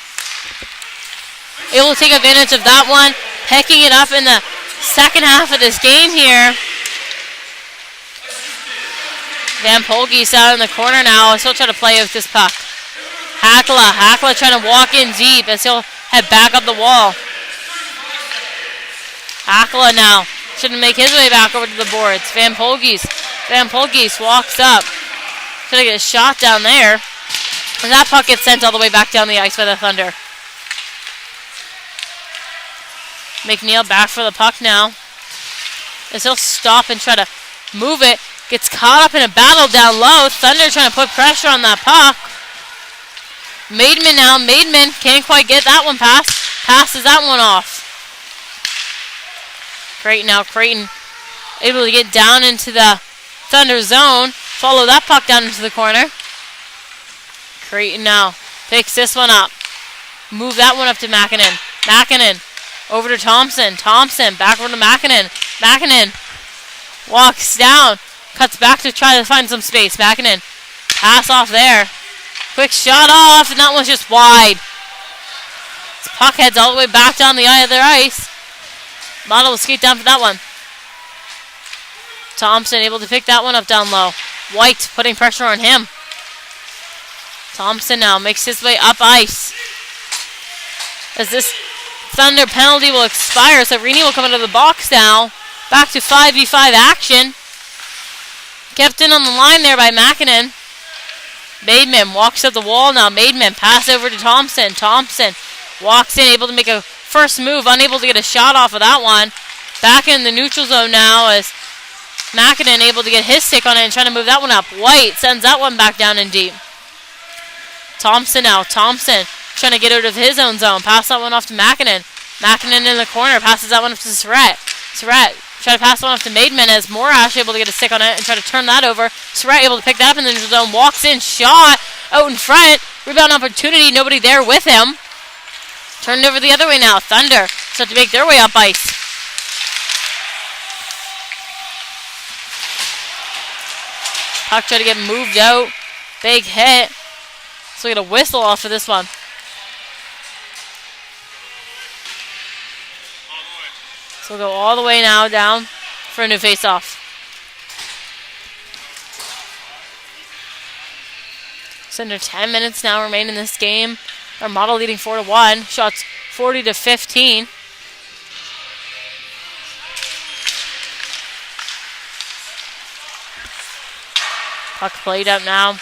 Able to take advantage of that one. Picking it up in the second half of this game here. Van Polge's out in the corner now. Still trying to play with this puck. Hackla trying to walk in deep as he'll head back up the wall. Hackla now shouldn't make his way back over to the boards. Van Polge's walks up. Trying to get a shot down there. And that puck gets sent all the way back down the ice by the Thunder. McNeil back for the puck now. As he'll stop and try to move it. Gets caught up in a battle down low. Thunder trying to put pressure on that puck. Maidman now. Maidman can't quite get that one past. Passes that one off. Creighton now. Creighton able to get down into the Thunder zone. Follow that puck down into the corner. Creighton now picks this one up. Move that one up to Makinen. Makinen over to Thompson. Thompson back over to Makinen. Makinen walks down. Cuts back to try to find some space. Makinen. Pass off there. Quick shot off, and that one's just wide. This puck heads all the way back down the eye of their ice. Model will skate down for that one. Thompson able to pick that one up down low. White putting pressure on him. Thompson now makes his way up ice. As this Thunder penalty will expire, so Rini will come into the box now. Back to 5v5 action. Kept in on the line there by Makinen. Maidman walks up the wall now. Maidman pass over to Thompson. Thompson walks in, able to make a first move, unable to get a shot off of that one. Back in the neutral zone now as Makinen able to get his stick on it and trying to move that one up. White sends that one back down in deep. Thompson now. Thompson trying to get out of his own zone. Pass that one off to Makinen. Makinen in the corner. Passes that one up to Surratt. Surratt try to pass one off to Maidman as Morash able to get a stick on it and try to turn that over. Surratt able to pick that up in the neutral zone. Walks in. Shot out in front. Rebound opportunity. Nobody there with him. Turned over the other way now. Thunder start to make their way up ice. Puck try to get moved out. Big hit. So we get a whistle off of this one. So we'll go all the way now down for a new face-off. So under 10 minutes now remain in this game. Armada leading 4-1. Shots 40-15. Puck played up now.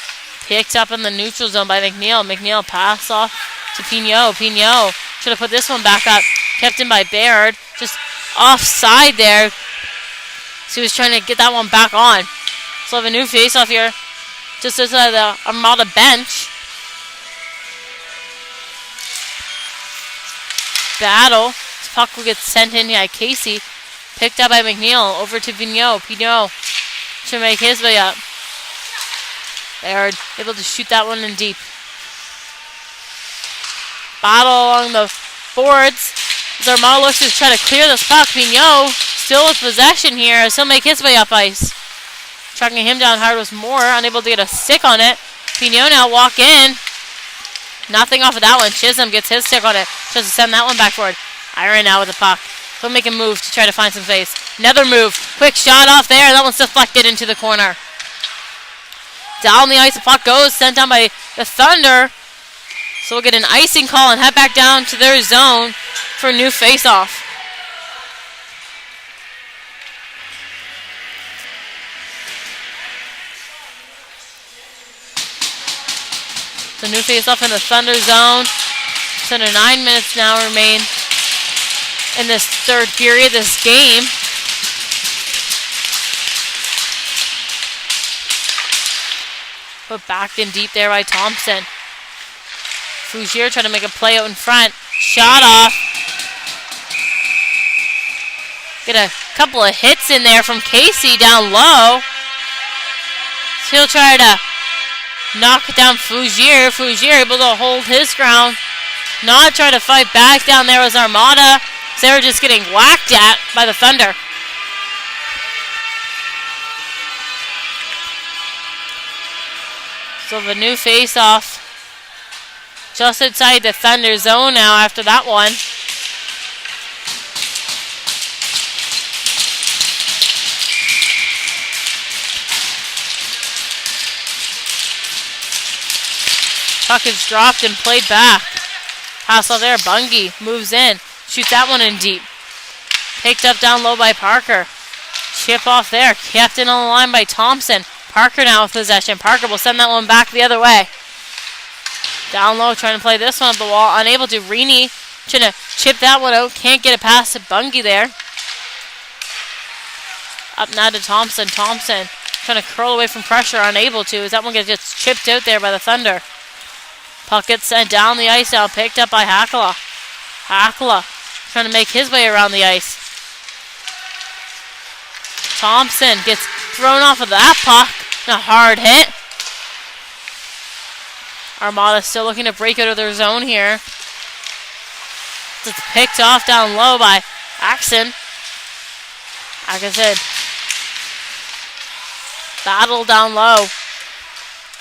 Picked up in the neutral zone by McNeil. McNeil pass off to Pignot. Pignot should have put this one back up. Kept in by Baird. Just offside there. So he was trying to get that one back on. So have a new face-off here. Just outside the Armada bench. Battle. This puck will get sent in by Casey. Picked up by McNeil. Over to Pignot. Pignot should make his way up. Baird able to shoot that one in deep. Battle along the boards. As Armada looks to try to clear this puck. Pignot still with possession here as he'll make his way up ice. Tracking him down hard was Moore, unable to get a stick on it. Pignot now walk in. Nothing off of that one. Chisholm gets his stick on it. Tries to send that one back forward. Iron now with the puck. He'll make a move to try to find some space. Another move. Quick shot off there. That one's deflected into the corner. Down the ice, the puck goes. Sent down by the Thunder. So we'll get an icing call and head back down to their zone for a new face-off. The new face-off in the Thunder zone. Just under 9 minutes now remain in this third period, this game. Put back in deep there by Thompson. Fougier trying to make a play out in front. Shot off. Get a couple of hits in there from Casey down low. So he'll try to knock down Fougier. Fougier able to hold his ground. Not trying to fight back down there was Armada. So they were just getting whacked at by the Thunder. So the new face-off just outside the Thunder zone now after that one. Puck is dropped and played back. Pass off there. Bungie moves in. Shoots that one in deep. Picked up down low by Parker. Chip off there. Kept in on the line by Thompson. Parker now with possession. Parker will send that one back the other way. Down low, trying to play this one up the wall. Unable to. Reaney trying to chip that one out. Can't get it past to Bungie there. Up now to Thompson. Thompson trying to curl away from pressure. Unable to, as that one gets chipped out there by the Thunder. Puck gets sent down the ice now. Picked up by Hakala. Hakala trying to make his way around the ice. Thompson gets thrown off of that puck. A hard hit. Armada still looking to break out of their zone here. It's picked off down low by Axon. Like I said, battle down low.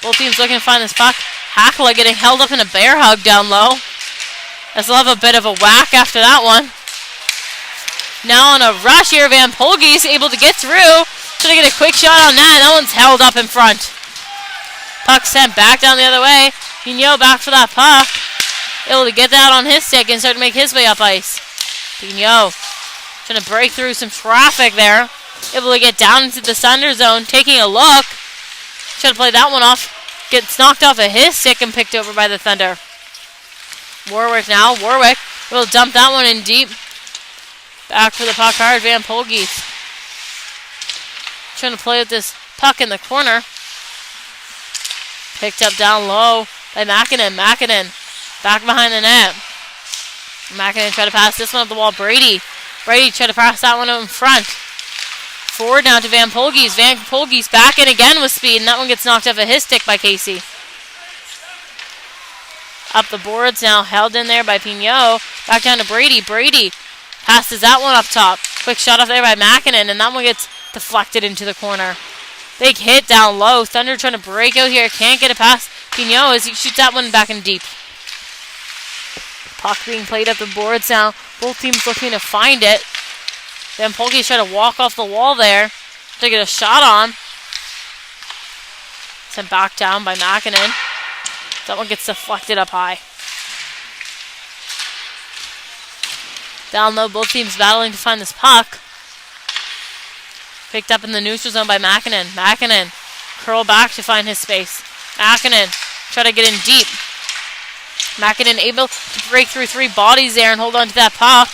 Both teams looking to find this puck. Hakala getting held up in a bear hug down low. Let's have a bit of a whack after that one. Now on a rush here, Van Polge's able to get through. Trying to get a quick shot on that. That one's held up in front. Puck sent back down the other way. Pignot back for that puck. Able to get that on his stick and start to make his way up ice. Pignot trying to break through some traffic there. Able to get down into the Thunder zone. Taking a look. Trying to play that one off. Gets knocked off of his stick and picked over by the Thunder. Warwick now. Warwick will dump that one in deep. Back for the puck hard. Van Polge's trying to play with this puck in the corner. Picked up down low by Makinen. Makinen back behind the net. Makinen tried to pass this one up the wall. Brady tried to pass that one out in front. Forward now to Van Polge's. Van Polge's back in again with speed, and that one gets knocked off of his stick by Casey. Up the boards now, held in there by Pignot. Back down to Brady. Brady passes that one up top. Quick shot off there by Makinen, and that one gets deflected into the corner. Big hit down low. Thunder trying to break out here. Can't get it past Pignot as he shoots that one back in deep. Puck being played up the boards now. Both teams looking to find it. Van Polge's trying to walk off the wall there to get a shot on. Sent back down by Makinen. That one gets deflected up high. Down low, both teams battling to find this puck. Picked up in the neutral zone by Makinen. Makinen curl back to find his space. Makinen try to get in deep. Makinen able to break through three bodies there and hold on to that puck.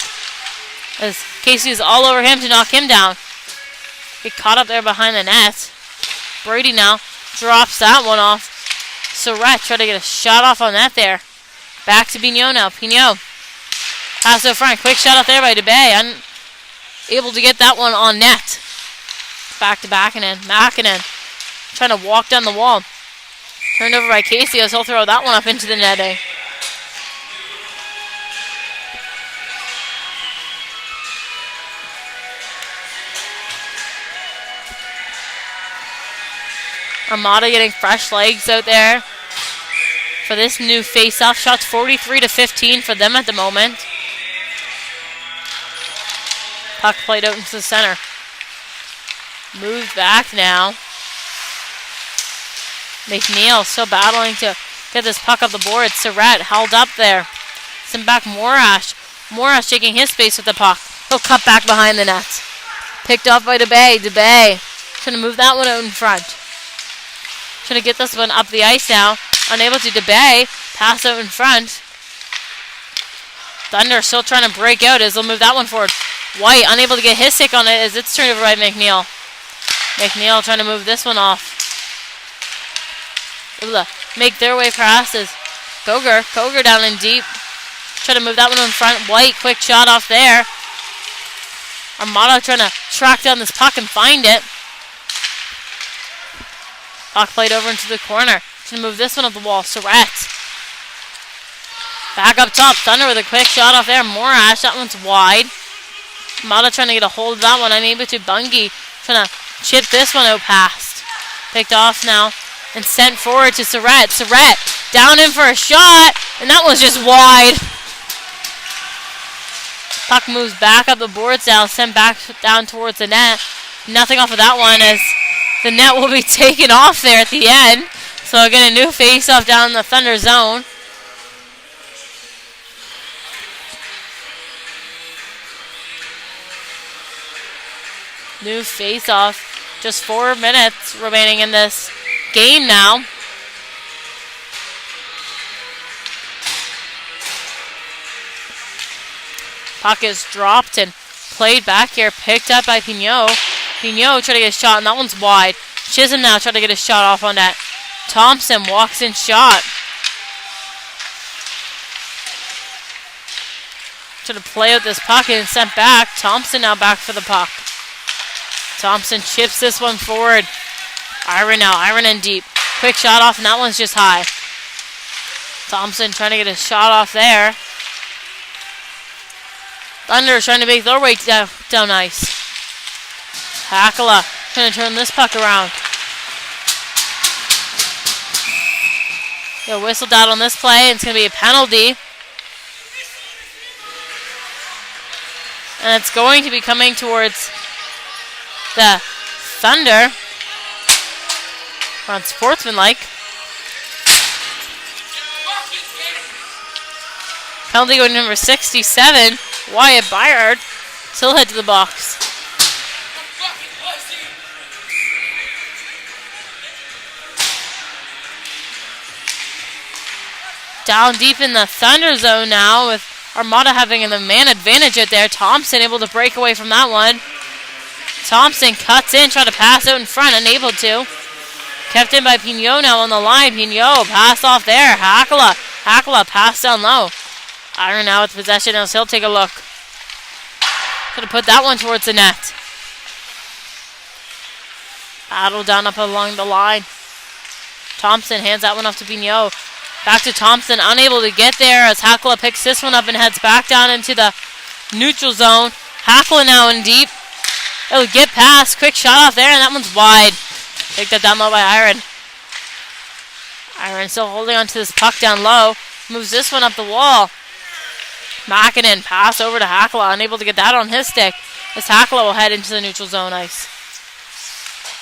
As Casey is all over him to knock him down. Get caught up there behind the net. Brady now drops that one off. Surratt try to get a shot off on that there. Back to Pignot now. Pignot. Pass to the front. Quick shot off there by DeBay. Unable to get that one on net. Back to Makinen. Makinen trying to walk down the wall. Turned over by Casey as he'll throw that one up into the netting. Armada getting fresh legs out there for this new face-off. Shots 43-15 for them at the moment. Puck played out into the center. Moved back now. McNeil still battling to get this puck up the board. Surratt held up there. Send back Morash. Morash taking his space with the puck. He'll cut back behind the net. Picked off by DeBay. DeBay trying to move that one out in front. Trying to get this one up the ice now. Unable to. DeBay. Pass out in front. Thunder still trying to break out as they'll move that one forward. White unable to get his stick on it as it's turned over by McNeil. McNeil trying to move this one off. Able to make their way passes. Koger down in deep. Try to move that one in front. White, quick shot off there. Armada trying to track down this puck and find it. Puck played over into the corner. Trying to move this one up the wall. Surratt. Back up top. Thunder with a quick shot off there. Morash. That one's wide. Armada trying to get a hold of that one. Unable to. Bungie trying to chip this one out past. Picked off now and sent forward to Surratt. Surratt down in for a shot, and that was just wide. Puck moves back up the boards now, sent back down towards the net. Nothing off of that one as the net will be taken off there at the end. So again, a new face-off down in the Thunder zone. New face-off. Just 4 minutes remaining in this game now. Puck is dropped and played back here. Picked up by Pignot. Pignot trying to get a shot, and that one's wide. Chisholm now trying to get a shot off on that. Thompson walks in shot. Trying to play out this puck and sent back. Thompson now back for the puck. Thompson chips this one forward. Iron now. Iron in deep. Quick shot off, and that one's just high. Thompson trying to get a shot off there. Thunder trying to make their way down ice. Hakala trying to turn this puck around. They'll whistled out on this play, and it's going to be a penalty. And it's going to be coming towards the Thunder. Unsportsmanlike. Penalty going to number 67, Wyatt Byard. Still head to the box. Down deep in the Thunder zone now with Armada having the man advantage out there. Thompson able to break away from that one. Thompson cuts in, trying to pass out in front, unable to. Kept in by Pignot now on the line. Pignot pass off there. Hakala. Hakala pass down low. Iron now with possession as he'll take a look. Gonna put that one towards the net. Battle down up along the line. Thompson hands that one off to Pignot. Back to Thompson, unable to get there as Hakala picks this one up and heads back down into the neutral zone. Hakala now in deep. It'll get past. Quick shot off there, and that one's wide. Picked up down low by Iron. Iron still holding on to this puck down low. Moves this one up the wall. Makinen pass over to Hakala, unable to get that on his stick. As Hakala will head into the neutral zone ice.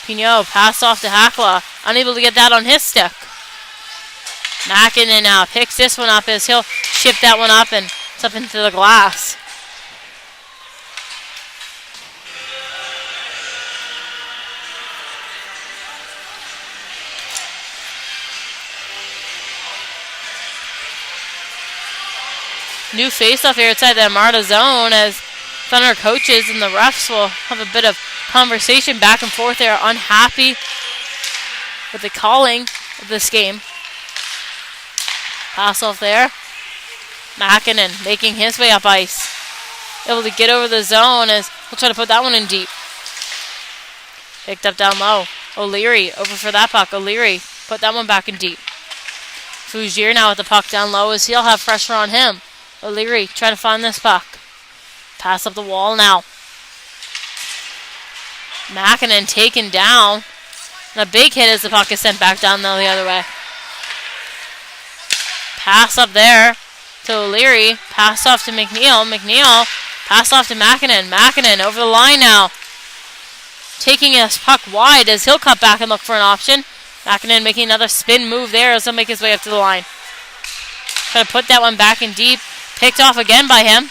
Pignot pass off to Hakala, unable to get that on his stick. Makinen now picks this one up as he'll chip that one up and it's up into the glass. New face-off here outside the Armada zone as Thunder coaches and the refs will have a bit of conversation back and forth. They are unhappy with the calling of this game. Pass off there. Makinen making his way up ice. Able to get over the zone as he'll try to put that one in deep. Picked up down low. O'Leary over for that puck. O'Leary put that one back in deep. Fougier now with the puck down low as he'll have pressure on him. O'Leary trying to find this puck. Pass up the wall now. Makinen taken down. And a big hit as the puck is sent back down though the other way. Pass up there to O'Leary. Pass off to McNeil. McNeil pass off to Makinen. Makinen over the line now. Taking his puck wide as he'll cut back and look for an option. Makinen making another spin move there as he'll make his way up to the line. Try to put that one back in deep. Picked off again by him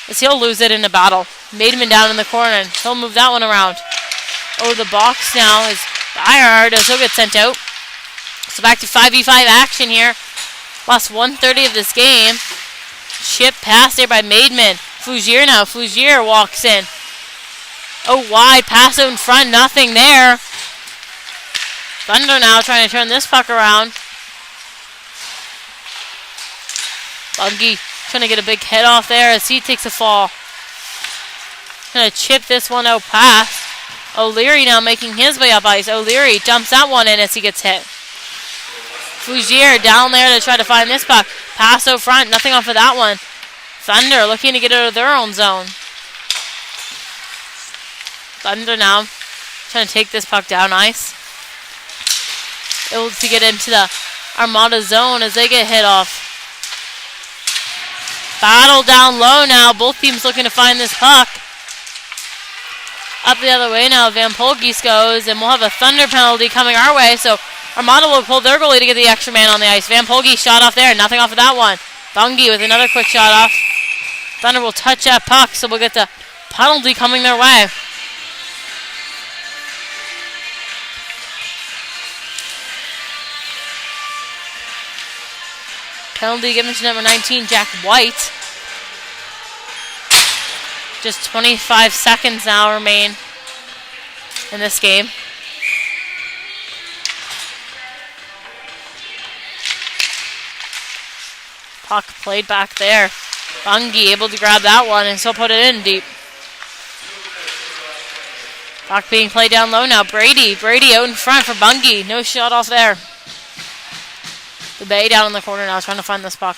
as he'll lose it in a battle. Maidman down in the corner and he'll move that one around. Oh, the box now is Byard as he'll get sent out. So back to 5v5 action here. Last 1:30 of this game. Chip pass there by Maidman. Fougier now. Fougier walks in. Oh, wide. Pass out in front. Nothing there. Thunder now trying to turn this puck around. Bungie trying to get a big head off there as he takes a fall. Gonna chip this one out past. O'Leary now making his way up ice. O'Leary dumps that one in as he gets hit. Fougier down there to try to find this puck. Pass out front. Nothing off of that one. Thunder looking to get out of their own zone. Thunder now trying to take this puck down ice. able to get into the Armada zone as they get hit off. Battle down low now. Both teams looking to find this puck. Up the other way now, Van Polgis goes, and we'll have a Thunder penalty coming our way, so Armada will pull their goalie to get the extra man on the ice. Van Polgis shot off there, nothing off of that one. Bungie with another quick shot off. Thunder will touch that puck, so we'll get the penalty coming their way. Penalty given to number 19, Jack White. Just 25 seconds now remain in this game. Puck played back there. Bungie able to grab that one and still put it in deep. Puck being played down low now. Brady out in front for Bungie. No shot off there. The Bay down in the corner now trying to find this puck.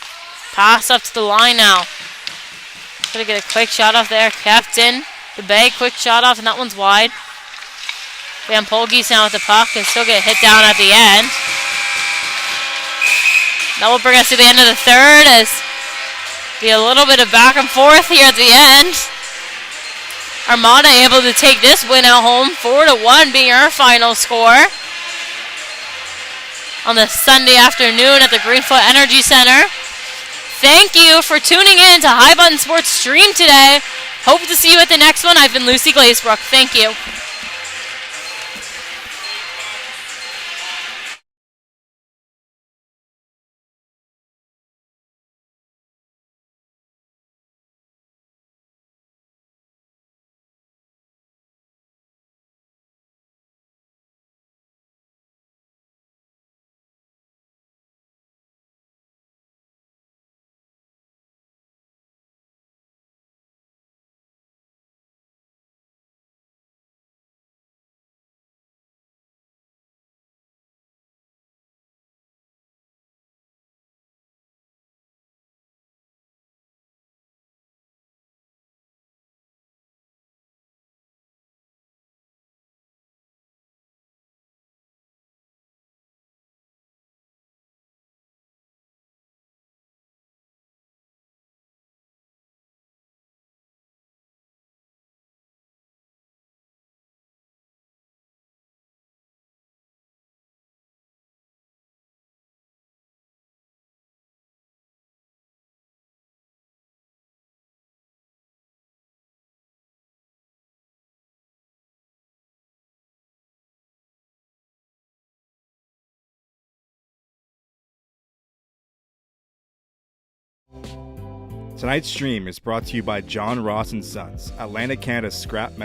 Pass up to the line now. Gonna get a quick shot off there. Captain. The Bay, quick shot off, and that one's wide. Van Polgis now with the puck and still get hit down at the end. That will bring us to the end of the third as be a little bit of back and forth here at the end. Armada able to take this win at home, 4-1 being our final score. On the Sunday afternoon at the Greenfoot Energy Center. Thank you for tuning in to High Button Sports Stream today. Hope to see you at the next one. I've been Lucy Glazebrook. Thank you. Tonight's stream is brought to you by John Ross & Sons, Atlantic Canada's scrap metal